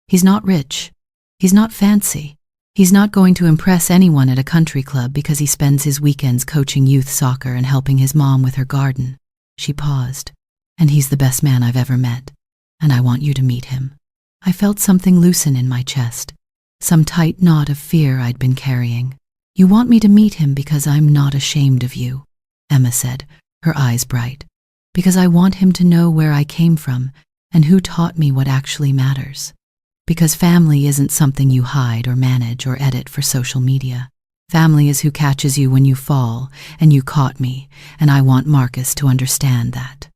He's not rich. He's not fancy. He's not going to impress anyone at a country club because he spends his weekends coaching youth soccer and helping his mom with her garden." She paused. "And he's the best man I've ever met, and I want you to meet him." I felt something loosen in my chest, some tight knot of fear I'd been carrying. "You want me to meet him because I'm not ashamed of you," Emma said, her eyes bright. "Because I want him to know where I came from and who taught me what actually matters. Because family isn't something you hide or manage or edit for social media. Family is who catches you when you fall, and you caught me, and I want Marcus to understand that."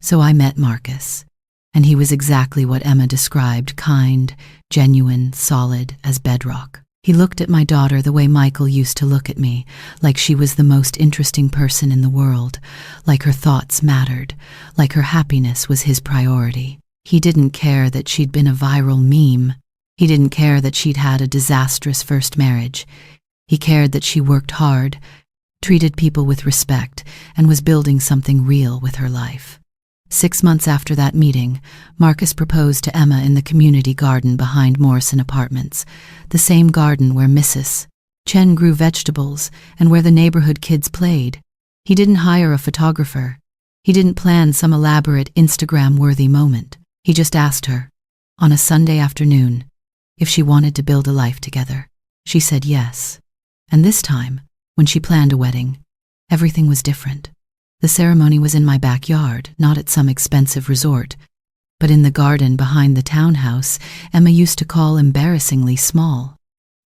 So I met Marcus, and he was exactly what Emma described: kind, genuine, solid as bedrock. He looked at my daughter the way Michael used to look at me, like she was the most interesting person in the world, like her thoughts mattered, like her happiness was his priority. He didn't care that she'd been a viral meme. He didn't care that she'd had a disastrous first marriage. He cared that she worked hard, treated people with respect, and was building something real with her life. 6 months after that meeting, Marcus proposed to Emma in the community garden behind Morrison Apartments, the same garden where Mrs. Chen grew vegetables and where the neighborhood kids played. He didn't hire a photographer. He didn't plan some elaborate Instagram-worthy moment. He just asked her, on a Sunday afternoon, if she wanted to build a life together. She said yes. And this time, when she planned a wedding, everything was different. The ceremony was in my backyard, not at some expensive resort, but in the garden behind the townhouse Emma used to call embarrassingly small.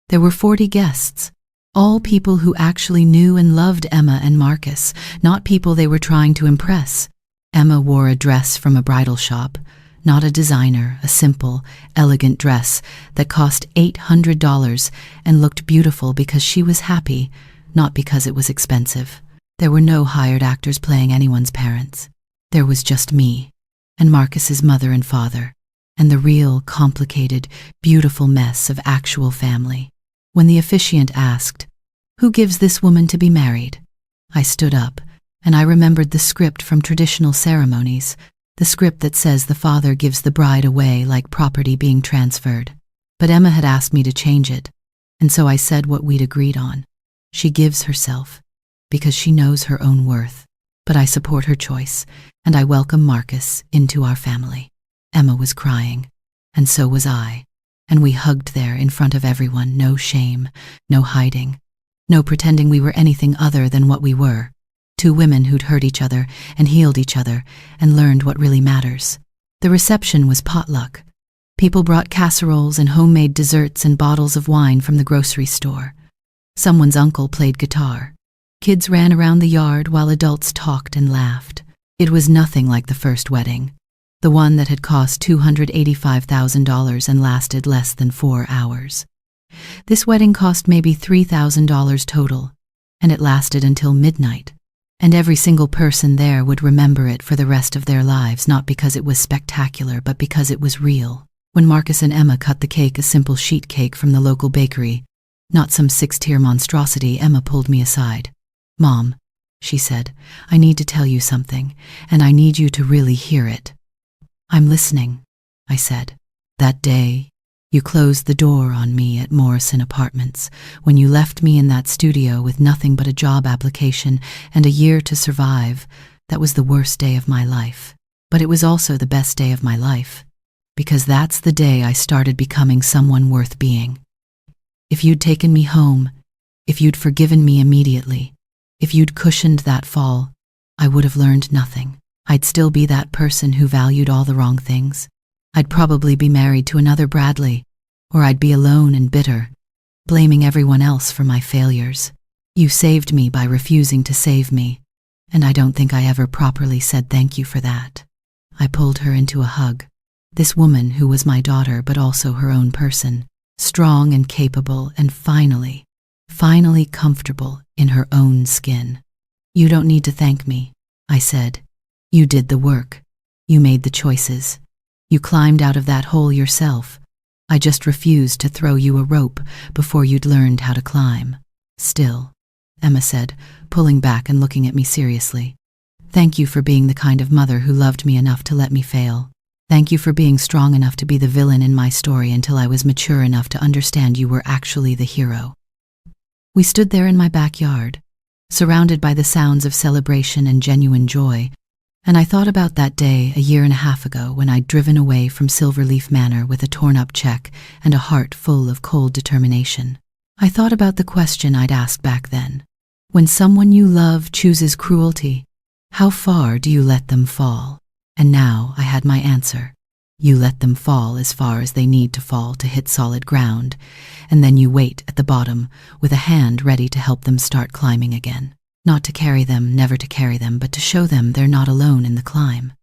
There were 40 guests, all people who actually knew and loved Emma and Marcus, not people they were trying to impress. Emma wore a dress from a bridal shop, not a designer, a simple, elegant dress that cost $800 and looked beautiful because she was happy, not because it was expensive. There were no hired actors playing anyone's parents. There was just me, and Marcus's mother and father, and the real, complicated, beautiful mess of actual family. When the officiant asked, "Who gives this woman to be married?" I stood up, and I remembered the script from traditional ceremonies, the script that says the father gives the bride away like property being transferred. But Emma had asked me to change it, and so I said what we'd agreed on. She gives herself, because she knows her own worth. But I support her choice, and I welcome Marcus into our family. Emma was crying, and so was I, and we hugged there in front of everyone, no shame, no hiding, no pretending we were anything other than what we were. Two women who'd hurt each other and healed each other and learned what really matters. The reception was potluck. People brought casseroles and homemade desserts and bottles of wine from the grocery store. Someone's uncle played guitar. Kids ran around the yard while adults talked and laughed. It was nothing like the first wedding, the one that had cost $285,000 and lasted less than 4 hours. This wedding cost maybe $3,000 total, and it lasted until midnight. And every single person there would remember it for the rest of their lives, not because it was spectacular, but because it was real. When Marcus and Emma cut the cake, a simple sheet cake from the local bakery, not some 6-tier monstrosity, Emma pulled me aside. "Mom," she said, "I need to tell you something, and I need you to really hear it." "I'm listening," I said. "That day, you closed the door on me at Morrison Apartments, when you left me in that studio with nothing but a job application and a year to survive. That was the worst day of my life. But it was also the best day of my life, because that's the day I started becoming someone worth being. If you'd taken me home, if you'd forgiven me immediately, if you'd cushioned that fall, I would have learned nothing. I'd still be that person who valued all the wrong things. I'd probably be married to another Bradley, or I'd be alone and bitter, blaming everyone else for my failures. You saved me by refusing to save me, and I don't think I ever properly said thank you for that." I pulled her into a hug. This woman who was my daughter but also her own person, strong and capable and finally comfortable in her own skin. "You don't need to thank me," I said. "You did the work. You made the choices. You climbed out of that hole yourself. I just refused to throw you a rope before you'd learned how to climb." "Still," Emma said, pulling back and looking at me seriously, "thank you for being the kind of mother who loved me enough to let me fail. Thank you for being strong enough to be the villain in my story until I was mature enough to understand you were actually the hero." We stood there in my backyard, surrounded by the sounds of celebration and genuine joy, and I thought about that day a year and a half ago when I'd driven away from Silverleaf Manor with a torn-up check and a heart full of cold determination. I thought about the question I'd asked back then. When someone you love chooses cruelty, how far do you let them fall? And now I had my answer. You let them fall as far as they need to fall to hit solid ground, and then you wait at the bottom with a hand ready to help them start climbing again. Not to carry them, never to carry them, but to show them they're not alone in the climb.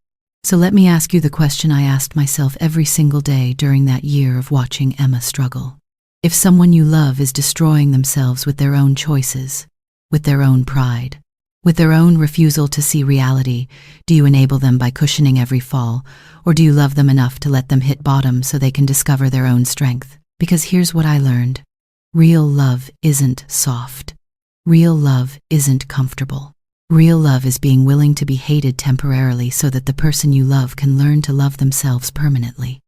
So let me ask you the question I asked myself every single day during that year of watching Emma struggle. If someone you love is destroying themselves with their own choices, with their own pride, with their own refusal to see reality, do you enable them by cushioning every fall, or do you love them enough to let them hit bottom so they can discover their own strength? Because here's what I learned. Real love isn't soft. Real love isn't comfortable. Real love is being willing to be hated temporarily so that the person you love can learn to love themselves permanently.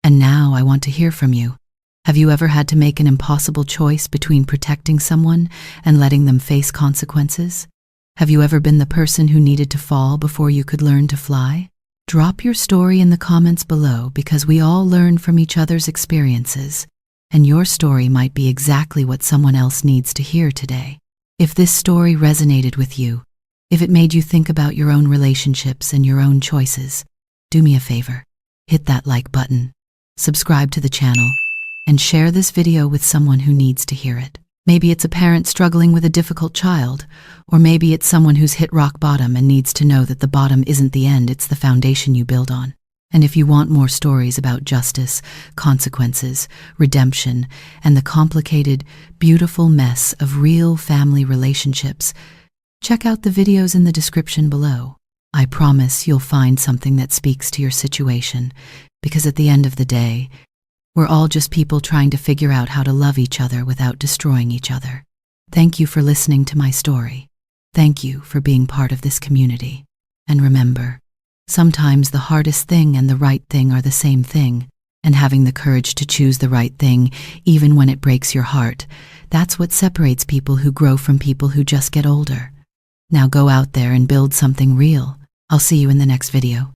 And now I want to hear from you. Have you ever had to make an impossible choice between protecting someone and letting them face consequences? Have you ever been the person who needed to fall before you could learn to fly? Drop your story in the comments below, because we all learn from each other's experiences, and your story might be exactly what someone else needs to hear today. If this story resonated with you, If it made you think about your own relationships and your own choices, do me a favor. Hit that like button, subscribe to the channel, and share this video with someone who needs to hear it. Maybe it's a parent struggling with a difficult child, or maybe it's someone who's hit rock bottom and needs to know that the bottom isn't the end, it's the foundation you build on. And if you want more stories about justice, consequences, redemption, and the complicated, beautiful mess of real family relationships, check out the videos in the description below. I promise you'll find something that speaks to your situation, because at the end of the day, we're all just people trying to figure out how to love each other without destroying each other. Thank you for listening to my story. Thank you for being part of this community. And remember, sometimes the hardest thing and the right thing are the same thing, and having the courage to choose the right thing, even when it breaks your heart, that's what separates people who grow from people who just get older. Now go out there and build something real. I'll see you in the next video.